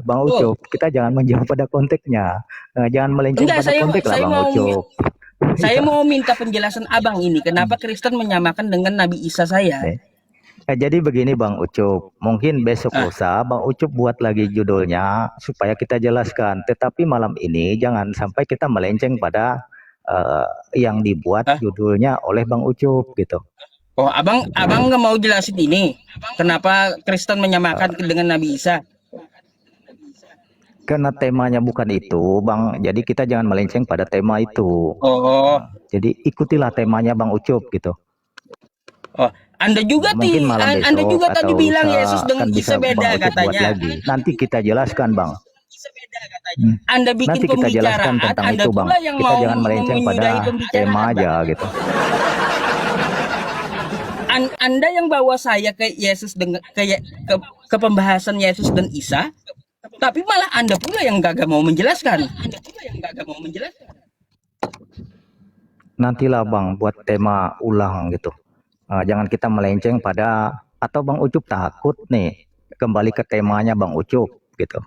Bang Ucup, kita jangan menjauh pada konteksnya. Jangan melenceng Enggak, pada konteks lah, saya Bang mau Ucup. Saya mau minta penjelasan abang ini, kenapa Kristen menyamakan dengan Nabi Isa saya? Jadi begini Bang Ucup, mungkin besok Ah. lusa Bang Ucup buat lagi judulnya supaya kita jelaskan. Tetapi malam ini jangan sampai kita melenceng pada yang dibuat Ah. judulnya oleh Bang Ucup gitu. Oh, abang nggak mau jelasin ini, kenapa Kristen menyamakan dengan Nabi Isa? Karena temanya bukan itu Bang, jadi kita jangan melenceng pada tema itu. Oh, Jadi ikutilah temanya Bang Ucup gitu. oh, Anda juga Mungkin malam besok Anda juga tadi atau bilang lusa Yesus dengan kan Isa bisa Bang beda Ucup buat katanya. lagi. Nanti kita jelaskan Bang. Anda bikin Nanti kita jelaskan pembicaraan, tentang Anda itu Bang. pula yang Kita mau jangan melenceng pada menyudahi tema pembicaraan, aja Bang. gitu. Anda yang bawa saya ke Yesus dengan ke pembahasan Yesus dan Isa, tapi malah Anda pula yang gak mau menjelaskan. Nantilah Bang buat tema ulang gitu. Jangan kita melenceng pada atau Bang Ucup takut nih kembali ke temanya Bang Ucup gitu.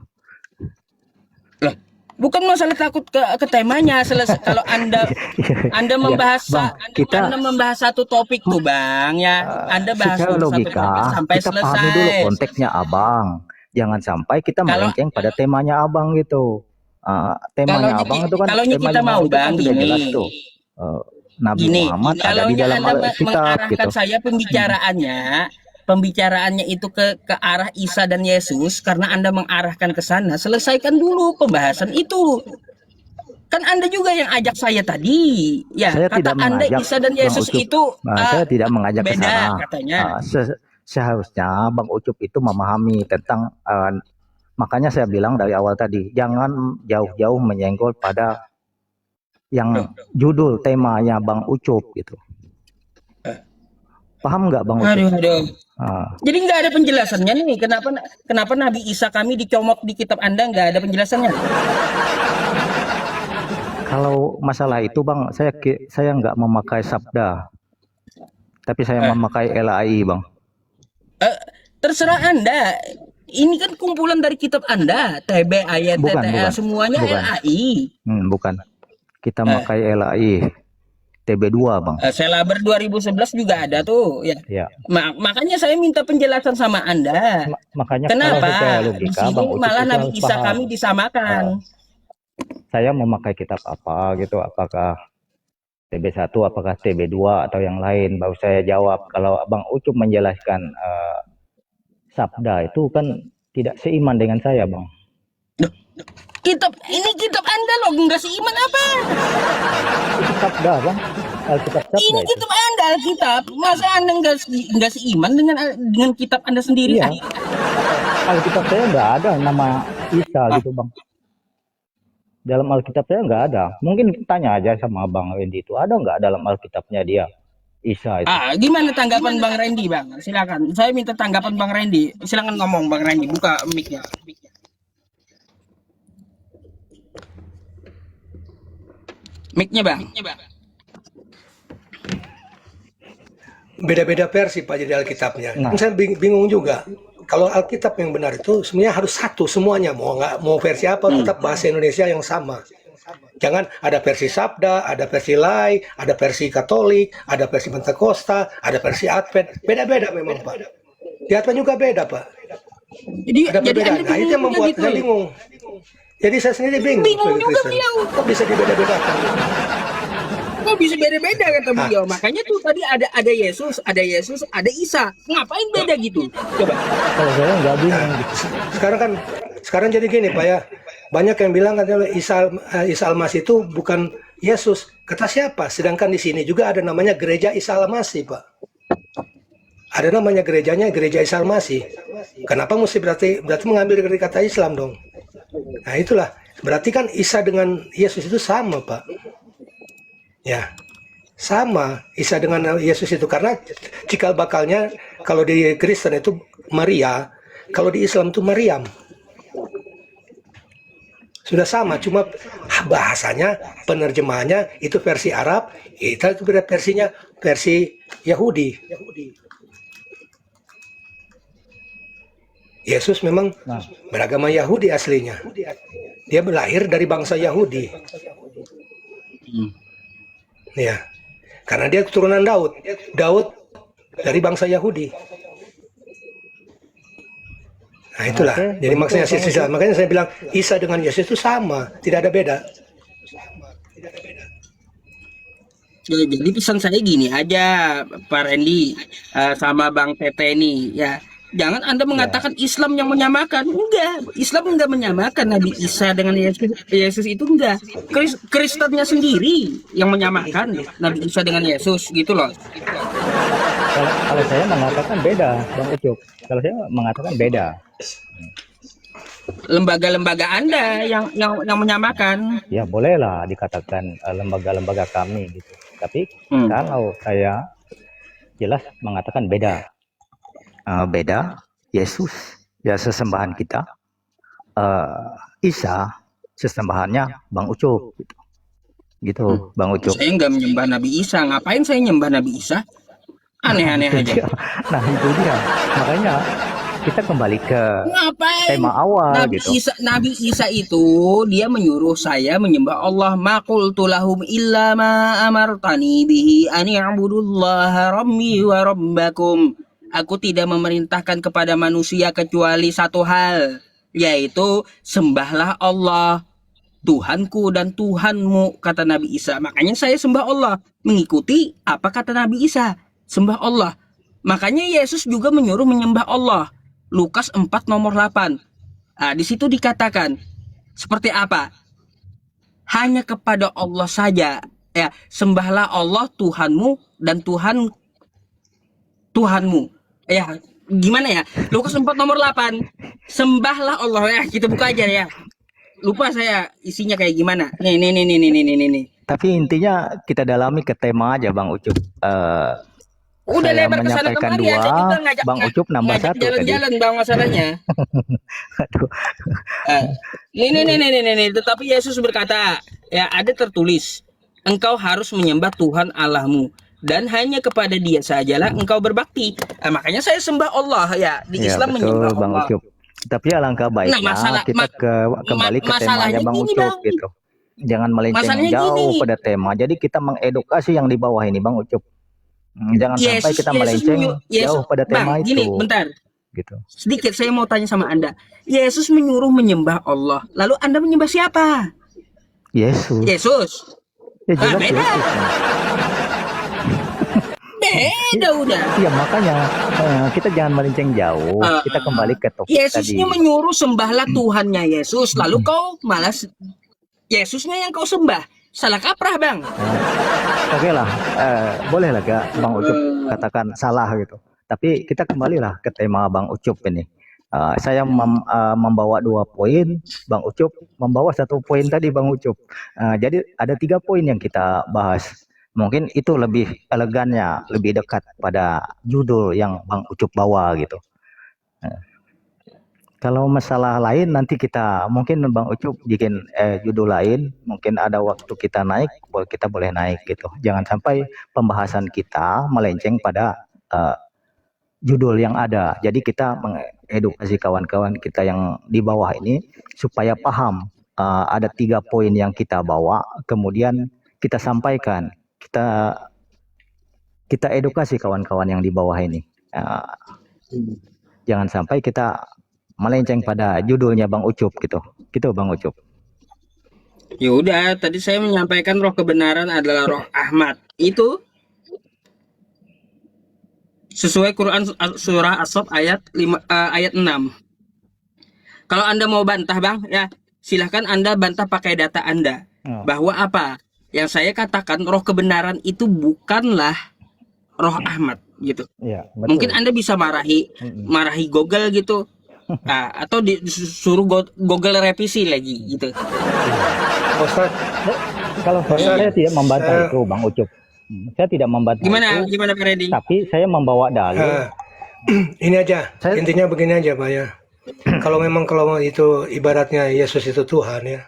Lah, bukan masalah takut ke temanya. Kalau Anda membahas Bang, kita Anda membahas satu topik tuh, Bang, ya. Anda bahas secara dulu satu logika topik sampai kita selesai. pahami dulu konteksnya Abang. Jangan sampai kita Kalau melenceng pada temanya Abang gitu. Temanya Abang itu kan kalau temanya kita mau, Bang Ucup kan Bang, sudah jelas gini. tuh. Nabi Gini, Muhammad ada di kalaunya dalam Anda Alkitab mengarahkan gitu. saya pembicaraannya itu ke arah Isa dan Yesus, karena Anda mengarahkan ke sana, selesaikan dulu pembahasan itu. Kan Anda juga yang ajak saya tadi. Ya, Saya kata tidak Anda mengajak Isa dan Bang Yesus Ucup. itu Saya tidak mengajak ke beda sana. katanya. Seharusnya Bang Ucup itu memahami tentang makanya saya bilang dari awal tadi, jangan jauh-jauh menyenggol pada yang judul temanya Bang Ucup gitu. Paham nggak Bang Ucup? Aduh. Ah, Jadi nggak ada penjelasannya nih, kenapa Nabi Isa kami dicomot di kitab Anda, nggak ada penjelasannya. kalau masalah itu Bang, saya nggak memakai sabda, tapi saya memakai LAI Bang. Terserah Anda. Ini kan kumpulan dari kitab Anda, TB, ayat, Bukan, TTA, bukan. semuanya Bukan. LAI. Bukan. Kita memakai LAI TB2 Bang. Selaber 2011 juga ada tuh, ya. Ya. Makanya saya minta penjelasan sama Anda. Makanya kalau Kenapa secara di logika sini Bang Ucup malah itu Nabi harus Isa paham. kami disamakan? Saya memakai kitab apa gitu, apakah TB1, apakah TB2 atau yang lain, baru saya jawab. Kalau Bang Ucup menjelaskan sabda itu kan tidak seiman dengan saya Bang. Kitab Anda loh, nggak seiman apa? Itu sabda Bang, Alkitab sabda Ini itu. kitab Anda, Alkitab. Masa Anda nggak seiman dengan kitab Anda sendiri? Iya. Alkitab saya nggak ada nama Isa gitu Bang. Dalam Alkitab saya nggak ada. Mungkin tanya aja sama Bang Randy itu, ada nggak dalam Alkitabnya dia Isa itu? Gimana tanggapan Bang Randy, Bang? Silakan. Saya minta tanggapan Bang Randy. Silakan ngomong Bang Randy, buka mic-nya. Mic-nya, Bang. Beda-beda versi Pak jadi Alkitabnya. Nah. Saya bingung juga. Kalau Alkitab yang benar itu sebenarnya harus satu semuanya, mau versi apa tetap bahasa Indonesia yang sama. Jangan ada versi Sabda, ada versi Lai, ada versi Katolik, ada versi Pentakosta, ada versi Advent. Beda-beda memang Pak. Di Advent juga beda Pak. Jadi Ada perbedaan. Nah, itu yang membuat gitu, saya bingung. Jadi saya sendiri bingung. Bingung sebagai juga Kristen. beliau. Kok bisa dibeda-bedakan? Kok bisa beda-beda kata beliau? Makanya tuh tadi ada Yesus, ada Isa. Ngapain beda gitu? Coba. Kalau saya nggak bingung gitu. Sekarang jadi gini Pak ya. Banyak yang bilang katanya Isa Al-Masih itu bukan Yesus. Kata siapa? Sedangkan di sini juga ada namanya Gereja Isa Al-Masih, Pak. Ada namanya gerejanya Gereja Isa Al-Masih. Kenapa mesti berarti mengambil dari kata Islam dong? Nah, itulah. Berarti kan Isa dengan Yesus itu sama, Pak. Ya. Sama Isa dengan Yesus itu karena cikal bakalnya kalau di Kristen itu Maria, kalau di Islam itu Maryam. Sudah sama, cuma bahasanya, penerjemahannya itu versi Arab, itu versinya versi Yahudi. Yesus memang beragama Yahudi aslinya. Dia lahir dari bangsa Yahudi. Ya, karena dia keturunan Daud. Daud dari bangsa Yahudi. Nah itulah. Oke, Jadi begitu maksudnya Bang Isa. Ucup. Makanya saya bilang Isa dengan Yesus itu sama, tidak ada beda. Ya, jadi pesan saya gini aja, Pak Randy, sama Bang Tete ini, ya jangan Anda Ya, mengatakan Islam yang menyamakan. Enggak, Islam enggak menyamakan Nabi Isa dengan Yesus. Yesus itu enggak. Kristennya sendiri yang menyamakan Nabi Isa dengan Yesus gitu loh. kalau saya mengatakan beda, Bang Ucup. Kalau saya mengatakan beda. Lembaga-lembaga Anda yang menyamakan. Ya bolehlah dikatakan lembaga-lembaga kami gitu. Tapi Hmm. kalau saya jelas mengatakan beda. Beda. Yesus ya sesembahan kita. Isa sesembahannya Bang Ucup. Gitu, Bang Ucup. Saya nggak menyembah Nabi Isa. Ngapain saya nyembah Nabi Isa? Aneh-aneh Itu aja. dia. Nah itu dia. Makanya kita kembali ke Ngapain? tema awal gitu. Nabi Isa itu dia menyuruh saya menyembah Allah. Ma qultu lahum illa ma amartani bihi an i'budullaha rabbi wa rabbakum. Aku tidak memerintahkan kepada manusia kecuali satu hal, yaitu sembahlah Allah, Tuhanku dan Tuhanmu, kata Nabi Isa. Makanya saya sembah Allah, mengikuti apa kata Nabi Isa, sembah Allah. Makanya Yesus juga menyuruh menyembah Allah. Lukas 4 nomor 8. Nah, di situ dikatakan seperti apa? Hanya kepada Allah saja. Ya, sembahlah Allah Tuhanmu dan Tuhanmu. Ya, gimana ya? Lukas 4 nomor 8. Sembahlah Allah, ya. Kita buka aja ya. Lupa saya isinya kayak gimana. Nih. Tapi intinya kita dalami ke tema aja Bang Ucup. Udah Saya lebar ke sana menyampaikan kemari, Anda juga dua, ngajak Bang Ucup nambah ngajak satu tadi. jalan-jalan Bang masalahnya. Aduh. Nih. Tetapi Yesus berkata, ya ada tertulis, engkau harus menyembah Tuhan Allahmu dan hanya kepada Dia sajalah engkau berbakti. Makanya saya sembah Allah ya di Ya Islam betul menyembah Bang Allah. Ucup. Tapi alangkah baiknya kita kembali ke temanya masalahnya Bang gini, Ucup Bang. gitu. Jangan melenceng Masalahnya jauh gini. pada tema. Jadi kita mengedukasi yang di bawah ini Bang Ucup. Jangan sampai kita melenceng jauh pada tema Bang, itu. gini, bentar. Gitu. Sedikit saya mau tanya sama Anda. Yesus menyuruh menyembah Allah. Lalu Anda menyembah siapa? Yesus. Yesus. Ya jelas beda. Yesus. Beda udah. Iya makanya kita jangan melenceng jauh. Kita kembali ke topik Yesusnya tadi. menyuruh sembahlah Tuhannya Yesus. Lalu kau malas Yesusnya yang kau sembah. Salah kaprah Bang. Oke lah, bolehlah Kak Bang Ucup katakan salah gitu. Tapi kita kembalilah ke tema Bang Ucup ini. Saya membawa 2 poin, Bang Ucup membawa 1 poin tadi Bang Ucup. Jadi ada 3 poin yang kita bahas. Mungkin itu lebih elegannya, lebih dekat pada judul yang Bang Ucup bawa gitu. Kalau masalah lain nanti kita mungkin Bang Ucup bikin judul lain, mungkin ada waktu kita naik, kita boleh naik gitu. Jangan sampai pembahasan kita melenceng pada judul yang ada. Jadi kita mengedukasi kawan-kawan kita yang di bawah ini supaya paham. Ada 3 poin yang kita bawa, kemudian kita sampaikan, kita edukasi kawan-kawan yang di bawah ini. Jangan sampai kita melenceng pada judulnya Bang Ucup gitu. Gitu Bang Ucup. Ya udah, tadi saya menyampaikan roh kebenaran adalah roh Ahmad. Itu sesuai Quran surah As-Saff ayat 6. Kalau Anda mau bantah Bang, ya silahkan Anda bantah pakai data Anda. Bahwa apa? Yang saya katakan roh kebenaran itu bukanlah roh Ahmad gitu. Ya, betul. Mungkin Anda bisa marahi Google gitu. Atau disuruh Google revisi lagi gitu. Ustaz, Kalau saya tidak membantah itu Bang Ucup. Saya tidak membantah Gimana itu. Pak Reddy? Tapi saya membawa dalil. ini aja, intinya begini aja Pak ya. Kalau itu ibaratnya Yesus itu Tuhan ya.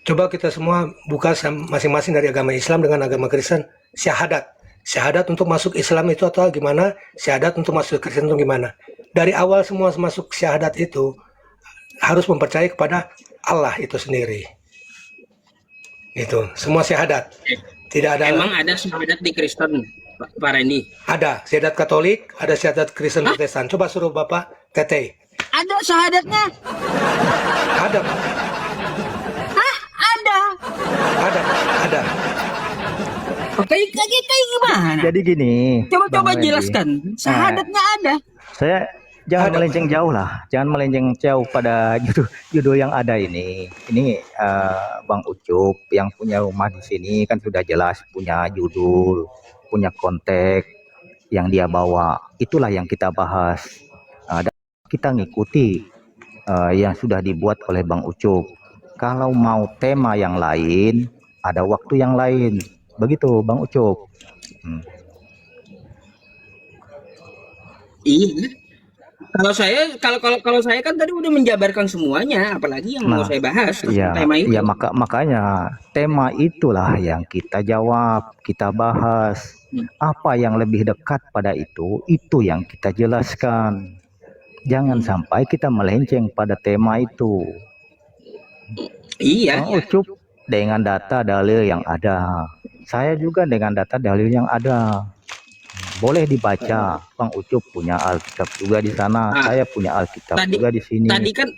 Coba kita semua buka masing-masing dari agama Islam dengan agama Kristen, syahadat. Syahadat untuk masuk Islam itu atau gimana? Syahadat untuk masuk Kristen itu gimana? Dari awal semua masuk syahadat itu harus mempercayai kepada Allah itu sendiri. Itu semua syahadat. Tidak ada. Emang ada syahadat di Kristen, Pak Randy? Ada syahadat Katolik, ada syahadat Kristen Hah? Protestan. Coba suruh Bapak teteh. Ada syahadatnya? Ada, Pak. Hah? Ada. Ada, Pak. Ada. Kayak gimana? Jadi gini, Coba Bang Randy, jelaskan. Syahadatnya ada. saya jangan Ada, melenceng jauh lah, jangan melenceng jauh pada judul yang ada ini. Ini Bang Ucup yang punya rumah di sini kan sudah jelas punya judul, punya konteks yang dia bawa. Itulah yang kita bahas. Dan kita ngikuti yang sudah dibuat oleh Bang Ucup. Kalau mau tema yang lain, ada waktu yang lain. Begitu Bang Ucup. Iya. Kalau saya kan tadi udah menjabarkan semuanya, apalagi yang mau Nah, saya bahas iya, tema itu. iya makanya tema itulah yang kita jawab, kita bahas. Apa yang lebih dekat pada itu yang kita jelaskan. Jangan sampai kita melenceng pada tema itu. Iya. Bang Ucup dengan data dalil yang ada. Saya juga dengan data dalil yang ada. Boleh dibaca. Bang Ucup punya Alkitab juga di sana. Ah, Saya punya Alkitab Tadi juga di sini. tadi kan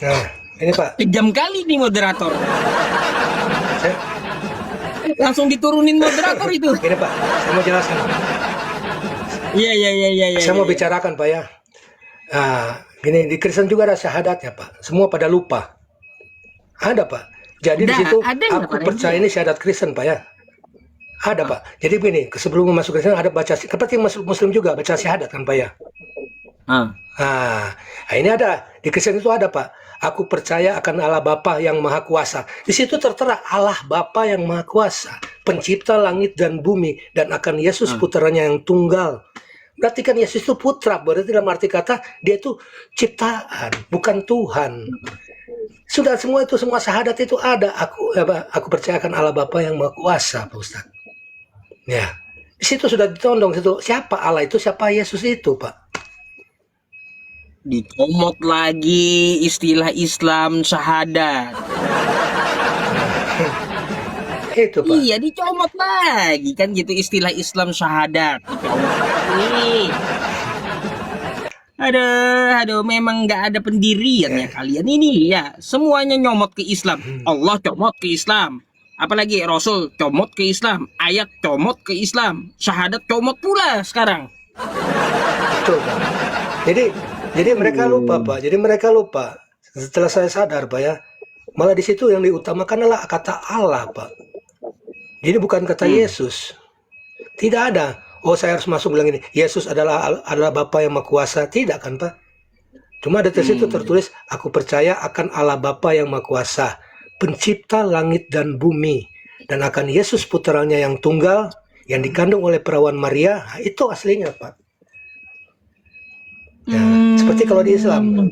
Nah, ini Pak. kejam kali nih moderator. Saya, Langsung diturunin moderator itu. Ini Pak, saya mau jelaskan. Iya. Saya mau bicarakan Pak ya. Nah, gini, di Kristen juga ada syahadatnya Pak. Semua pada lupa. Ada Pak. Jadi di situ Ada nggak, aku Pak percaya ini syahadat Kristen Pak ya. Ada Pak. Jadi begini, sebelum masuk Kristen ada baca, seperti Muslim juga baca syahadat kan Pak ya. Ah. Nah, ini ada di Kristen itu ada Pak. Aku percaya akan Allah Bapa yang Maha Kuasa. Di situ tertera Allah Bapa yang Maha Kuasa, pencipta langit dan bumi, dan akan Yesus putranya yang tunggal. Berarti kan Yesus itu putra, berarti dalam arti kata dia itu ciptaan, bukan Tuhan. Sudah semua itu, semua syahadat itu ada. Aku percayakan Allah Bapa yang Maha Kuasa, Pak Ustaz. Ya, di situ sudah ditondong situ. Siapa Allah itu, siapa Yesus itu, Pak? Dicomot lagi istilah Islam syahadat. Itu, Pak. Iya, dicomot lagi kan gitu istilah Islam syahadat. Dicomot lagi. Aduh, memang nggak ada pendirian ya kalian ini ya. Semuanya nyomot ke Islam. Allah comot ke Islam. Apalagi Rasul comot ke Islam. Ayat comot ke Islam. Syahadat comot pula sekarang. Betul, Pak. Jadi mereka lupa, Pak. Jadi mereka lupa. Setelah saya sadar, Pak ya. Malah di situ yang diutamakan adalah kata Allah, Pak. Jadi bukan kata Yesus. Tidak ada. Oh, saya harus masuk bilang ini. Yesus adalah Bapa yang Maha Kuasa. Tidak kan, Pak? Cuma ada di situ tertulis, aku percaya akan Allah Bapa yang Maha Kuasa, pencipta langit dan bumi, dan akan Yesus putranya yang tunggal, yang dikandung oleh perawan Maria. Nah, itu aslinya, Pak. Ya, seperti kalau di Islam.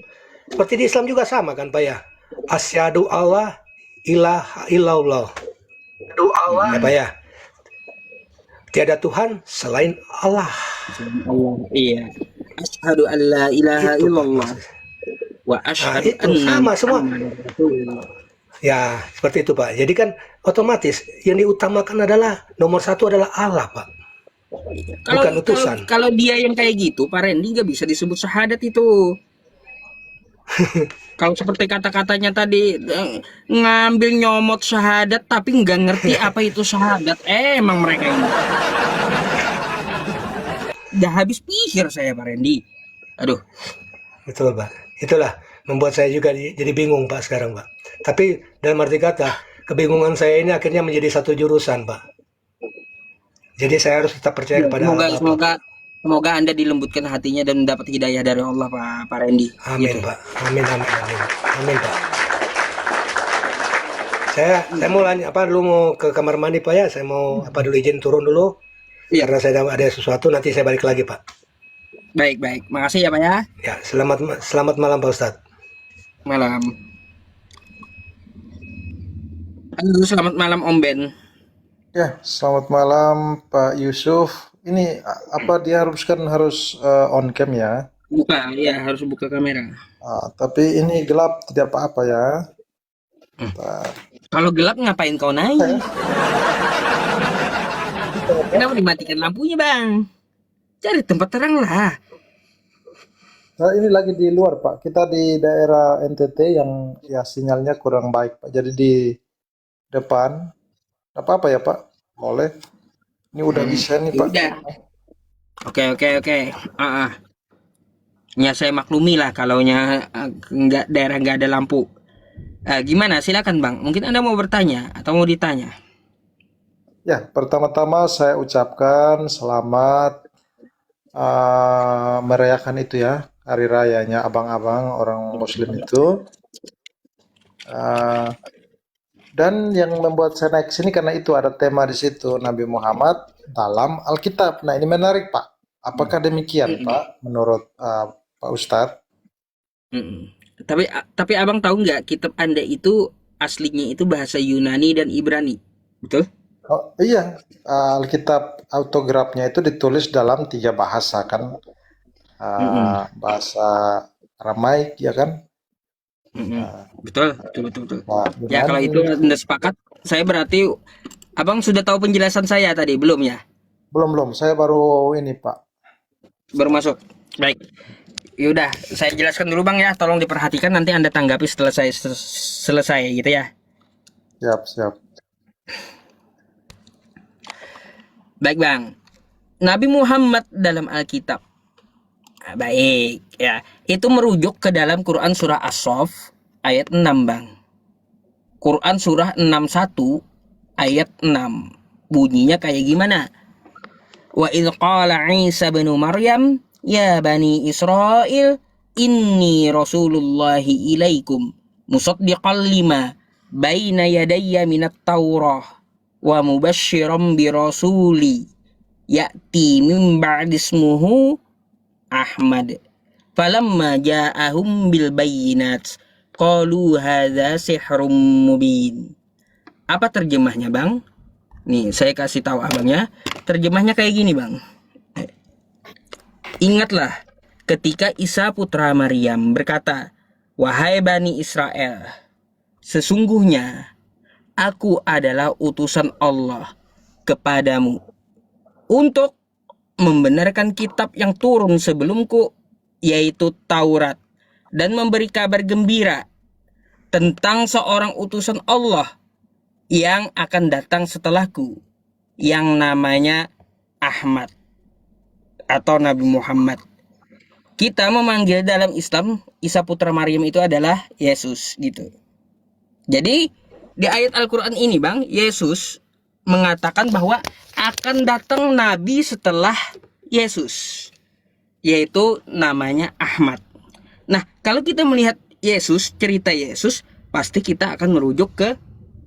Seperti di Islam juga sama kan, Pak ya? Asyhadu Allah ilaha illallah. Ya, Pak ya? Tiada Tuhan selain Allah. Iya. Asyhadu an la ilaha Itu, Pak, illallah maksudnya. wa Nah, asyhadu itu anna sama semua. Muhammadar Rasulullah. Ya, seperti itu, Pak. Jadi kan otomatis yang diutamakan adalah nomor satu adalah Allah, Pak. Bukan utusan. Kalau dia yang kayak gitu, Pak Randy nggak bisa disebut syahadat itu. Kalau seperti kata-katanya tadi ngambil nyomot syahadat tapi nggak ngerti apa itu syahadat. Emang mereka ini. Udah habis pikir saya, Pak Randy. Aduh. Betul, Pak. Itulah membuat saya juga jadi bingung, Pak, sekarang, Pak. Tapi dalam arti kata, kebingungan saya ini akhirnya menjadi satu jurusan, Pak. Jadi saya harus tetap percaya kepada Allah. Semoga Anda dilembutkan hatinya dan mendapat hidayah dari Allah, Pak Randy. Amin, Gitu. Pak. Amin, Pak. Saya mau dulu mau ke kamar mandi, Pak ya. Saya mau dulu izin turun dulu. Iya. Karena saya ada sesuatu, nanti saya balik lagi, Pak. Baik. Makasih ya, Pak ya. Ya, selamat malam, Pak Ustadz. Malam. Halo, selamat malam Om Ben. Ya, selamat malam Pak Yusuf. Ini apa diharuskan harus on cam ya? Harus buka kamera. Tapi ini gelap tidak apa-apa ya. Bentar. Kalau gelap ngapain kau naik? Kenapa dimatikan lampunya, Bang? Cari tempat terang lah. Nah, ini lagi di luar, Pak. Kita di daerah NTT yang ya sinyalnya kurang baik, Pak. Jadi di depan. Apa-apa ya, Pak? Boleh. Ini udah bisa nih, Ya Pak. udah. Oke. Ya saya maklumi lah kalaunya nggak daerah nggak ada lampu. Gimana? Silakan Bang. Mungkin Anda mau bertanya atau mau ditanya? Ya, pertama-tama saya ucapkan selamat merayakan itu ya, hari rayanya abang-abang orang Muslim itu. Eh, dan yang membuat saya naik ke sini karena itu ada tema di situ Nabi Muhammad dalam Alkitab. Nah, ini menarik, Pak. Apakah demikian, Mm-mm. Pak, menurut Pak Ustadz? Mm-mm. Tapi Abang tahu nggak kitab Anda itu aslinya itu bahasa Yunani dan Ibrani, betul? Oh iya, Alkitab autografnya itu ditulis dalam 3 bahasa kan, Mm-mm. bahasa Aramaik ya kan, Mm-mm. Betul. nah, Ya kalau itu Yunani. Anda sepakat, saya berarti Abang sudah tahu penjelasan saya tadi, belum ya? Belum belum, saya baru ini Pak. Baru masuk. Baik. Yaudah, saya jelaskan dulu Bang ya. Tolong diperhatikan nanti Anda tanggapi setelah saya selesai gitu ya. Siap siap. Baik Bang. Nabi Muhammad dalam Alkitab. Baik ya. Itu merujuk ke dalam Quran surah As-Saff ayat 6 Bang. Quran surah 61 ayat 6. Bunyinya kayak gimana? Wa idh qala Isa bin Maryam ya bani Israel inni rasulullahi ilaikum musaddiqan lima baina yadayya minat taurah wa mubasysyiran bi rasuli ya'ti min ba'di ismuhu Ahmad falamma ja'ahum bil bayyinat qalu hadza sihrun mubin. Apa terjemahnya Bang? Nih, saya kasih tahu abangnya. Terjemahnya kayak gini, Bang. Ingatlah ketika Isa putra Maryam berkata, "Wahai Bani Israel, sesungguhnya aku adalah utusan Allah kepadamu untuk membenarkan kitab yang turun sebelumku, yaitu Taurat, dan memberi kabar gembira tentang seorang utusan Allah yang akan datang setelahku yang namanya Ahmad atau Nabi Muhammad." Kita memanggil dalam Islam Isa putra Maryam itu adalah Yesus gitu. Jadi di ayat Al-Qur'an ini Bang, Yesus mengatakan bahwa akan datang nabi setelah Yesus, yaitu namanya Ahmad. Nah, kalau kita melihat Yesus, cerita Yesus, pasti kita akan merujuk ke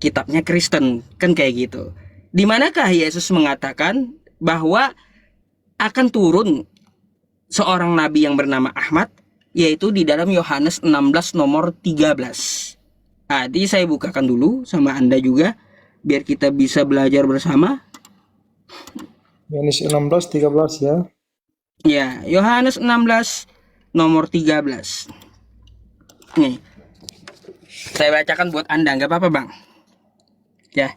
kitabnya Kristen, kan kayak gitu. Di manakah Yesus mengatakan bahwa akan turun seorang nabi yang bernama Ahmad, yaitu di dalam Yohanes 16 nomor 13. Tadi saya bukakan dulu sama Anda juga biar kita bisa belajar bersama. Yohanes 16:13 ya. Ya, Yohanes 16 nomor 13. Nih, saya bacakan buat Anda, nggak apa-apa Bang? Ya,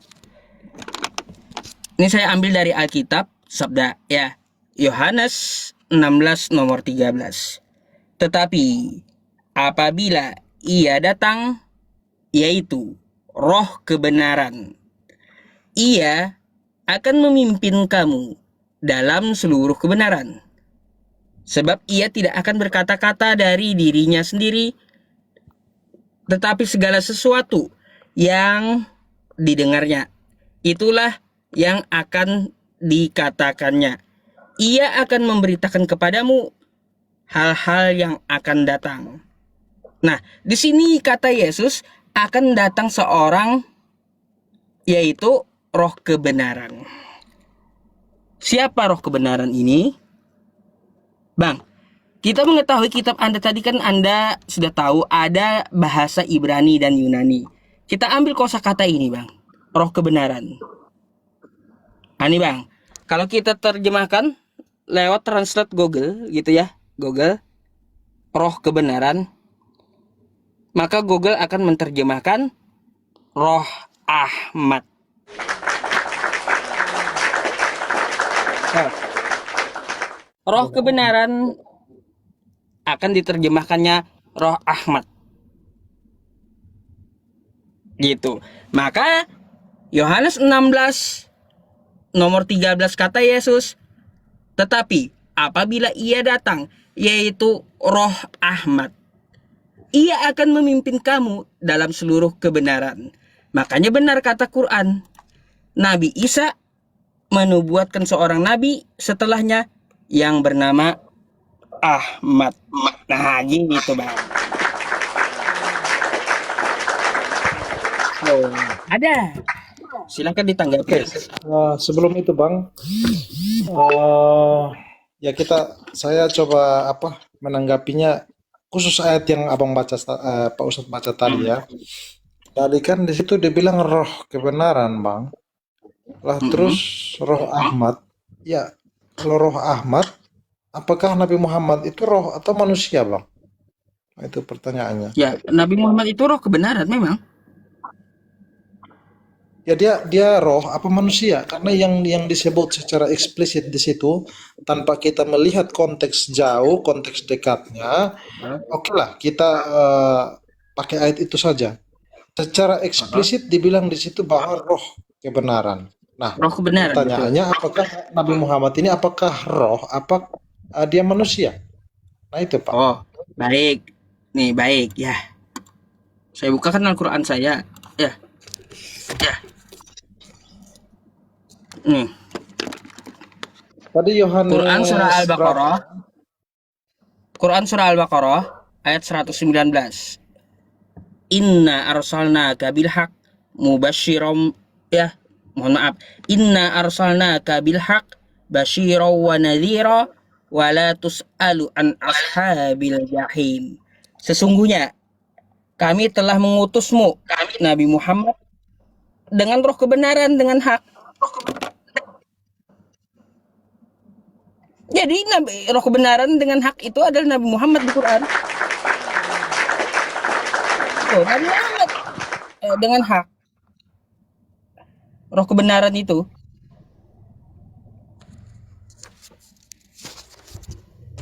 ini saya ambil dari Alkitab, sabda ya, Yohanes 16 nomor 13. Tetapi apabila ia datang, yaitu roh kebenaran, ia akan memimpin kamu dalam seluruh kebenaran. Sebab ia tidak akan berkata-kata dari dirinya sendiri, tetapi segala sesuatu yang didengarnya, itulah yang akan dikatakannya. Ia akan memberitakan kepadamu hal-hal yang akan datang. Nah, di sini kata Yesus akan datang seorang, yaitu roh kebenaran. Siapa roh kebenaran ini? Bang, kita mengetahui kitab Anda tadi kan Anda sudah tahu ada bahasa Ibrani dan Yunani. Kita ambil kosakata ini Bang, roh kebenaran. Ini Bang, kalau kita terjemahkan lewat translate Google gitu ya, Google, roh kebenaran, maka Google akan menerjemahkan roh Ahmad. Nah, roh kebenaran akan diterjemahkannya roh Ahmad. Gitu. Maka Yohanes 16 nomor 13 kata Yesus, tetapi apabila ia datang, yaitu roh Ahmad, ia akan memimpin kamu dalam seluruh kebenaran. Makanya benar kata Quran, Nabi Isa menubuatkan seorang nabi setelahnya yang bernama Ahmad. Nah, gitu Bang. Oh, ada. Silakan ditanggapi. Oke, sebelum itu Bang, ya saya coba menanggapinya khusus ayat yang Abang baca, Pak Ustadz baca tadi ya. Tadi kan di situ dibilang roh kebenaran Bang. Lah terus roh Ahmad, ya kalau roh Ahmad, apakah Nabi Muhammad itu roh atau manusia Bang? Nah, itu pertanyaannya. Ya, Nabi Muhammad itu roh kebenaran memang. Ya dia roh apa manusia? Karena yang disebut secara eksplisit di situ tanpa kita melihat konteks jauh, konteks dekatnya, oke lah kita pakai ayat itu saja. Secara eksplisit dibilang di situ bahwa roh kebenaran. Nah, Roh kebenaran. pertanyaannya apakah Nabi Muhammad ini apakah roh apa dia manusia? Nah itu Pak. Oh, baik. Nih, baik ya. Saya bukakan Al-Qur'an saya. Ya. Ya. Nih, Tadi Yohanes Quran surah Al-Baqarah. Quran surah Al-Baqarah ayat 119. Inna arsalnaka bil haq mubasysyiram, ya. Mohon maaf. Inna arsalnaka bil haq basyiran wa nadhira wa la tus'alu an ashabil jahim. Sesungguhnya kami telah mengutusmu, Nabi Muhammad, dengan roh kebenaran, dengan hak. Jadi roh kebenaran dengan hak itu adalah Nabi Muhammad di Quran. Oh, Nabi Muhammad dengan hak. Roh kebenaran itu.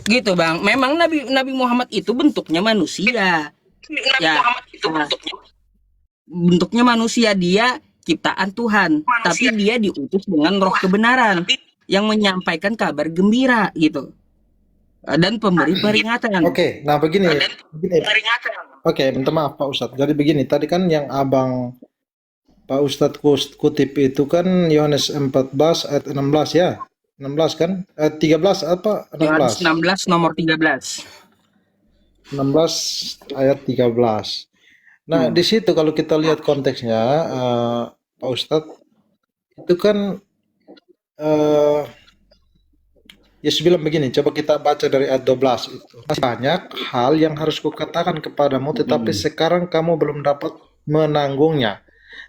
Gitu Bang. Memang Nabi Muhammad itu bentuknya manusia. Ya, bentuknya manusia, dia ciptaan Tuhan, tapi dia diutus dengan roh kebenaran yang menyampaikan kabar gembira gitu, dan pemberi peringatan. Oke, nah begini. Oke, minta maaf Pak Ustadz. Jadi begini, tadi kan yang Abang Pak Ustadz kutip itu kan Yohanes 14 ayat 16 ya. 16 kan? 13 apa? Yohanes 16. 16 nomor 13. 16 ayat 13. Nah, di situ kalau kita lihat konteksnya Pak Ustadz, itu kan Yesus bilang begini, coba kita baca dari ayat 12 itu. Banyak hal yang harus kukatakan kepadamu, tetapi sekarang kamu belum dapat menanggungnya.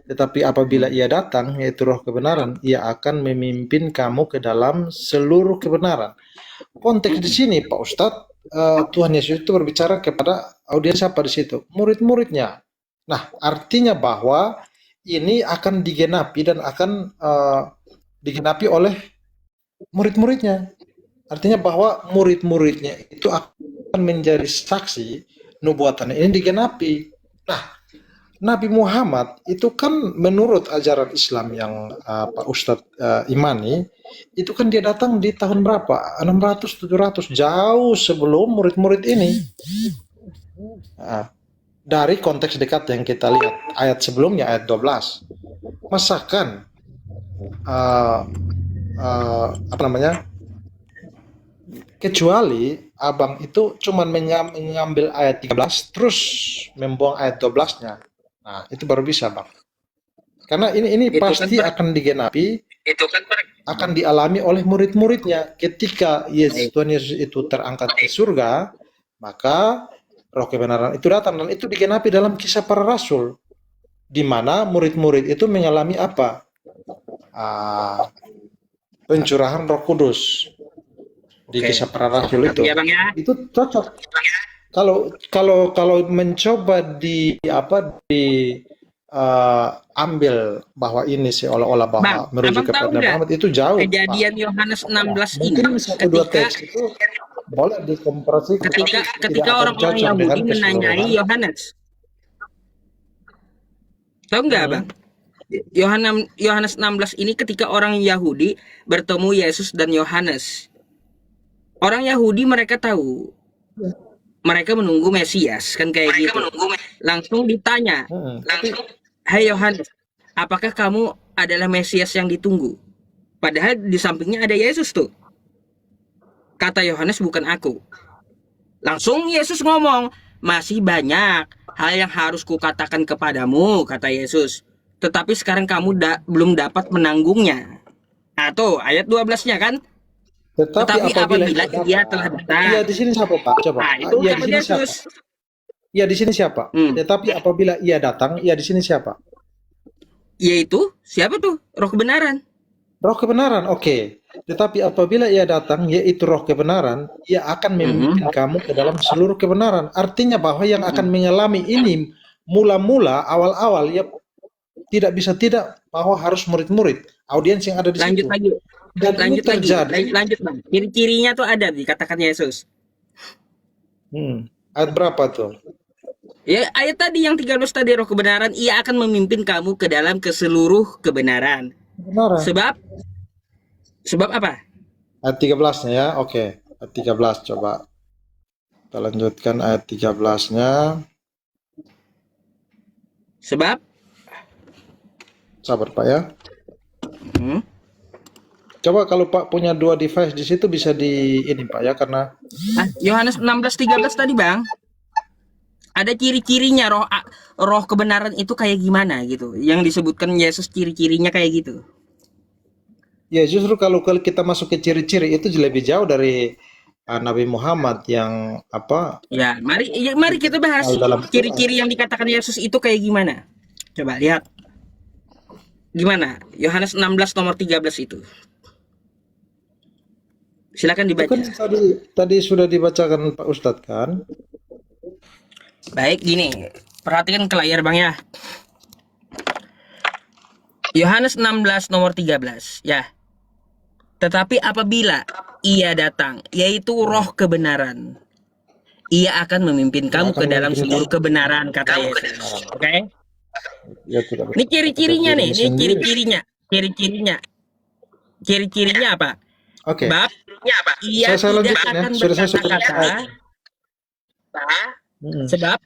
Tetapi apabila ia datang, yaitu roh kebenaran, ia akan memimpin kamu ke dalam seluruh kebenaran. Konteks di sini Pak Ustadz, Tuhan Yesus itu berbicara kepada audiens apa di situ? Murid-muridnya. Nah, artinya bahwa ini akan digenapi dan akan digenapi oleh murid-muridnya. Artinya bahwa murid-muridnya itu akan menjadi saksi nubuatan ini digenapi. Nah, Nabi Muhammad itu kan menurut ajaran Islam yang Pak Ustadz imani, itu kan dia datang di tahun berapa? 600, 700, jauh sebelum murid-murid ini. Nah, dari konteks dekat yang kita lihat, ayat sebelumnya, ayat 12. Masakan kecuali abang itu cuman mengambil ayat 13 terus membuang ayat 12-nya. Nah, itu baru bisa, Bang. Karena ini Itu pasti kan akan digenapi, itu kan akan dialami oleh murid-muridnya. Ketika Tuhan Yesus itu terangkat ke surga, maka roh kebenaran itu datang, dan itu digenapi dalam Kisah Para Rasul, di mana murid-murid itu mengalami apa? Pencurahan Roh Kudus di Kisah Para Rasul itu. ya Bang ya. Itu cocok. Kalau mencoba ambil bahwa ini seolah-olah bahwa Bang, merujuk abang tahu kepada nggak Muhammad itu jauh, Pak. kejadian Yohanes 16 ini Mungkin satu dua ketika teks itu boleh dikomparasikan, tapi ketika tidak ketika akan orang-orang cocok dengan Yahudi menanyai keseluruhan. Yohanes. Tahu nggak, Bang? Yohanes 16 ini ketika orang Yahudi bertemu Yesus dan Yohanes. Orang Yahudi mereka tahu. Mereka menunggu Mesias, kan kayak gitu. Langsung ditanya, Tapi "Hai Yohanes, apakah kamu adalah Mesias yang ditunggu?" Padahal di sampingnya ada Yesus tuh. Kata Yohanes, "Bukan aku." Langsung Yesus ngomong, "Masih banyak hal yang harus kukatakan kepadamu," kata Yesus. "Tetapi sekarang kamu belum dapat menanggungnya." Atau ayat 12-nya kan? Tetapi apabila ia telah datang. Iya, di sini siapa, Pak? Coba. Nah, itu Iya, di kata sini siapa? Yesus. Iya, di sini siapa? Tetapi apabila ia datang, iya di sini siapa? Yaitu siapa tuh? Roh kebenaran. Roh kebenaran, oke. Tetapi apabila ia datang, yaitu roh kebenaran, ia akan memimpin kamu ke dalam seluruh kebenaran. Artinya bahwa yang akan mengalami ini mula-mula, awal-awal, ya tidak bisa tidak, bahwa harus murid-murid, audiens yang ada di Lanjut situ. lagi. Dan ini Lanjut lagi. terjadi. Lanjut, Bang. Ciri-cirinya tuh ada dikatakan Yesus. Ayat berapa tuh? Ya, ayat tadi yang 13 tadi, roh kebenaran, ia akan memimpin kamu ke dalam keseluruh kebenaran. Kebenaran. Sebab apa? Ayat 13-nya ya, oke. Ayat 13 coba. Kita lanjutkan ayat 13-nya. Sebab Sabar Pak ya. Coba kalau Pak punya dua device di situ bisa di ini Pak ya, karena Yohanes 16:13 tadi, Bang. Ada ciri-cirinya roh kebenaran itu kayak gimana gitu. Yang disebutkan Yesus ciri-cirinya kayak gitu. ya justru kalau kita masuk ke ciri-ciri itu lebih jauh dari Nabi Muhammad yang apa? Ya, mari kita bahas Dalam ciri-ciri yang dikatakan Yesus itu kayak gimana. Coba lihat. Gimana? Yohanes 16 nomor 13 itu. Silakan Itu dibaca. kan tadi sudah dibacakan Pak Ustadz kan? Baik, gini. Perhatikan ke layar, Bang ya. Yohanes 16 nomor 13, ya. Tetapi apabila ia datang, yaitu roh kebenaran, ia akan memimpin kamu ke dalam seluruh kebenaran, kata Yesus. Oke? Ya, tidak Ini ciri-cirinya nih, ini sendiri. ciri-cirinya. Ciri-cirinya apa? Oke. Bab, ia Saya tidak lanjutkan ya. akan Sudah saya berkata-kata. Sebab,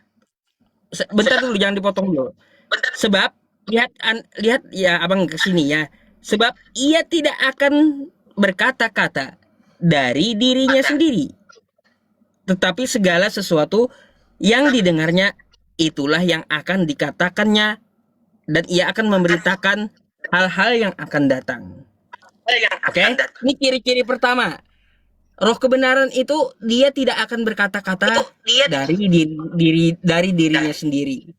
bentar dulu, jangan dipotong dulu. Sebab, lihat ya abang ke sini ya. Sebab ia tidak akan berkata-kata dari dirinya sendiri, tetapi segala sesuatu yang didengarnya itulah yang akan dikatakannya, dan ia akan memberitakan hal-hal yang akan datang. Oke, ini ciri-ciri pertama. Roh kebenaran itu dia tidak akan berkata-kata dari dirinya sendiri.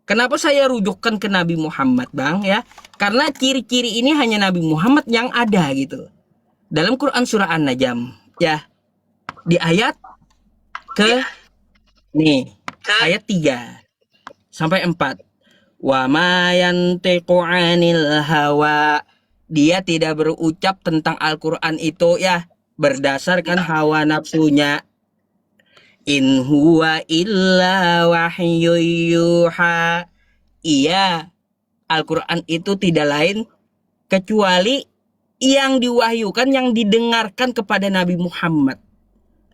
Kenapa saya rujukkan ke Nabi Muhammad, Bang ya? Karena ciri-ciri ini hanya Nabi Muhammad yang ada gitu. Dalam Quran surah An-Najm ya. Di ayat ayat 3 sampai 4. Wa ma yantiqu 'anil hawa. Dia tidak berucap tentang Al-Qur'an itu ya berdasarkan hawa nafsunya. In huwa illa wahyu yuha. Iya, Al-Quran itu tidak lain kecuali yang diwahyukan, yang didengarkan kepada Nabi Muhammad.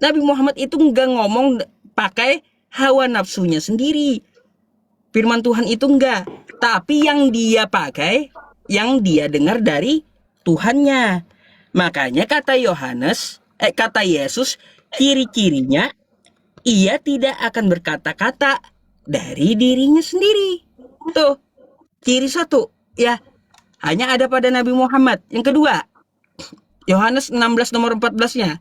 Nabi Muhammad itu enggak ngomong pakai hawa nafsunya sendiri. Firman Tuhan itu enggak. Tapi yang dia pakai, yang dia dengar dari Tuhannya. Makanya kata Yesus, ciri-cirinya ia tidak akan berkata-kata dari dirinya sendiri. Tuh, ciri satu ya, hanya ada pada Nabi Muhammad. Yang kedua, Yohanes 16 nomor 14-nya.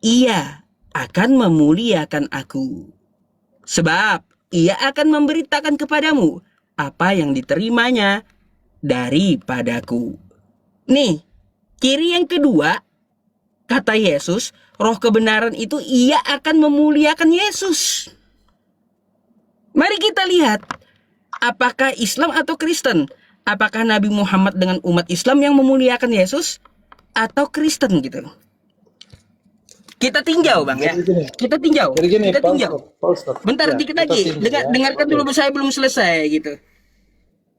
Ia akan memuliakan aku, sebab ia akan memberitakan kepadamu apa yang diterimanya daripadaku. Nih, ciri yang kedua, kata Yesus, roh kebenaran itu ia akan memuliakan Yesus. Mari kita lihat Apakah Islam atau Kristen? Apakah Nabi Muhammad dengan umat Islam yang memuliakan Yesus atau Kristen gitu? Kita tinjau bang ya. Jadi gini. Kita tinjau. Jadi gini, Kita Pak tinjau. Ustadz, Pak Ustadz. Bentar Ya, dikit kita lagi. tinjau ya. Dengarkan Oke. dulu, saya belum selesai gitu.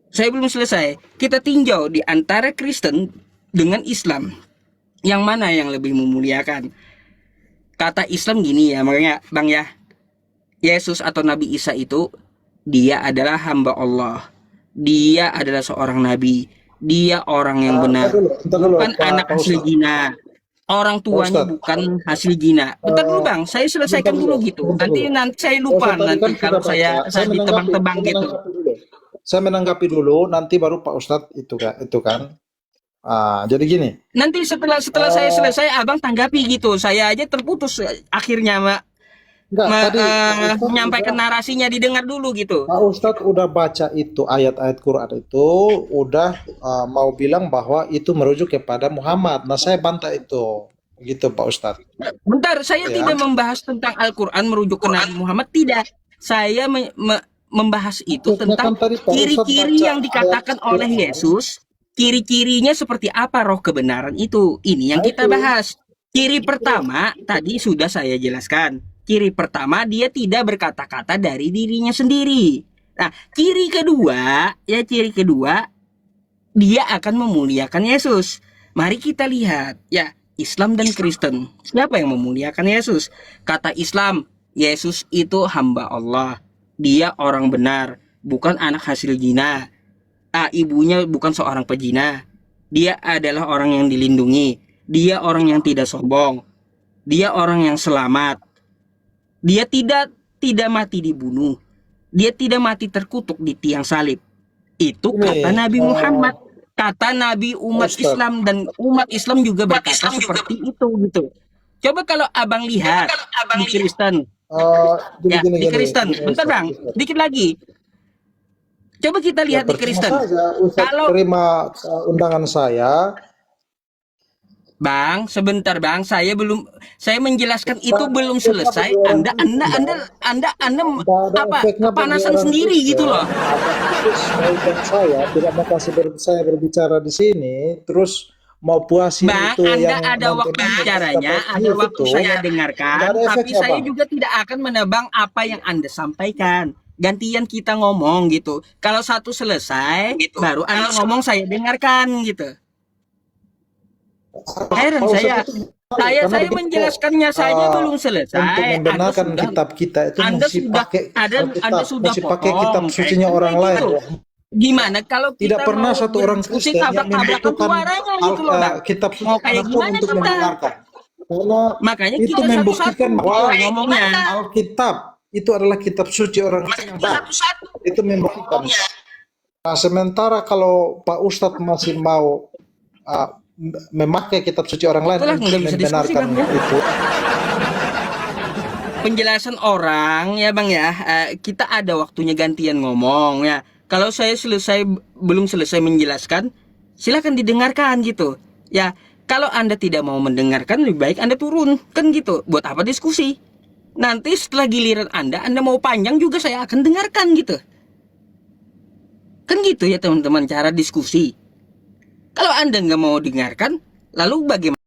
Saya belum selesai. Kita tinjau di antara Kristen dengan Islam. Yang mana yang lebih memuliakan? Kata Islam gini ya, makanya bang ya. Yesus atau Nabi Isa itu dia adalah hamba Allah. Dia adalah seorang nabi. Dia orang yang benar. Bentar dulu, Bukan Pak anak hasil Ustadz. zina. Orang tuanya Ustadz. bukan hasil zina. Bentar dulu bang, saya selesaikan Bentar dulu dulu, gitu. bentar Nanti dulu. nanti saya lupa Ustadz tadi nanti kan kalau sudah saya baca. ditebang-tebang gitu. Saya menanggapi dulu, nanti baru Pak Ustadz itu kan. Jadi gini. Nanti setelah saya selesai abang tanggapi gitu. Saya aja terputus akhirnya Enggak, tadi Pak Ustadz menyampaikan narasinya, didengar dulu gitu. Pak Ustadz udah baca itu ayat-ayat Quran itu, udah mau bilang bahwa itu merujuk kepada Muhammad. Nah, saya bantah itu, gitu Pak Ustadz. Bentar, saya Ya. tidak membahas tentang Al-Quran merujuk ke Nabi Muhammad, tidak. Saya membahas itu Maksudnya tentang kan tadi Pak Ustadz ciri-ciri baca yang dikatakan ayat oleh Quran. Yesus. Ciri-cirinya seperti apa roh kebenaran itu? Ini yang Nah, kita itu. bahas. Ciri pertama tadi sudah saya jelaskan. Ciri pertama, dia tidak berkata-kata dari dirinya sendiri. Nah, ciri kedua, dia akan memuliakan Yesus. Mari kita lihat, ya, Islam dan Kristen. Siapa yang memuliakan Yesus? Kata Islam, Yesus itu hamba Allah. Dia orang benar, bukan anak hasil zina. Ibunya bukan seorang pezina. Dia adalah orang yang dilindungi. Dia orang yang tidak sombong. Dia orang yang selamat. Dia tidak mati dibunuh. Dia tidak mati terkutuk di tiang salib. Itu Ini, kata Nabi Muhammad. Kata Nabi umat Ustadz. Islam, dan umat Islam juga berkata seperti itu gitu. Coba kalau abang lihat di Kristen, ya di Kristen. Bentar bang, dikit lagi. Coba kita lihat di Kristen. Kalau terima undangan saya, Bang, sebentar bang, saya menjelaskan itu belum selesai. Anda apa kepanasan sendiri gitu loh. saya tidak mau kasih saya berbicara di sini, terus mau puasin Bang, itu Anda yang ada waktu bicaranya, ada waktu saya dengarkan, Nggak ada tapi efeknya, saya Bang. juga tidak akan menebang apa yang Anda sampaikan. Gantian kita ngomong gitu. Kalau satu selesai, baru Anda ngomong, saya dengarkan gitu. Heran saya menjelaskannya saja belum selesai. Untuk membenarkan Anda kitab kita itu Anda mesti sudah pakai Anda sudah mesti pakai potong. kitab sucinya orang Kayak lain. gitu. Gimana kalau Tidak kita pernah mau satu orang berdiskusi Kristen yang tabrak-tabrakan membutuhkan suaranya gitu loh, Bang. kitab suci Mau kayak manapun gimana untuk kita? mendengarkan. Karena Makanya itu kita membuktikan satu-satu bahwa ngomongnya. Alkitab itu adalah kitab suci orang Kristen. Itu membuktikan. Nah, sementara kalau Pak Ustadz masih mau memakai kitab suci orang lain Itulah, untuk nggak bisa diskusi, membenarkan Bang, ya. itu, Penjelasan orang ya Bang ya, kita ada waktunya gantian ngomong ya. Kalau saya belum selesai menjelaskan, silakan didengarkan gitu. Ya, kalau Anda tidak mau mendengarkan, lebih baik Anda turun, kan gitu. Buat apa diskusi? Nanti setelah giliran Anda mau panjang juga saya akan dengarkan gitu. Kan gitu ya teman-teman cara diskusi. Kalau Anda nggak mau dengarkan, lalu bagaimana?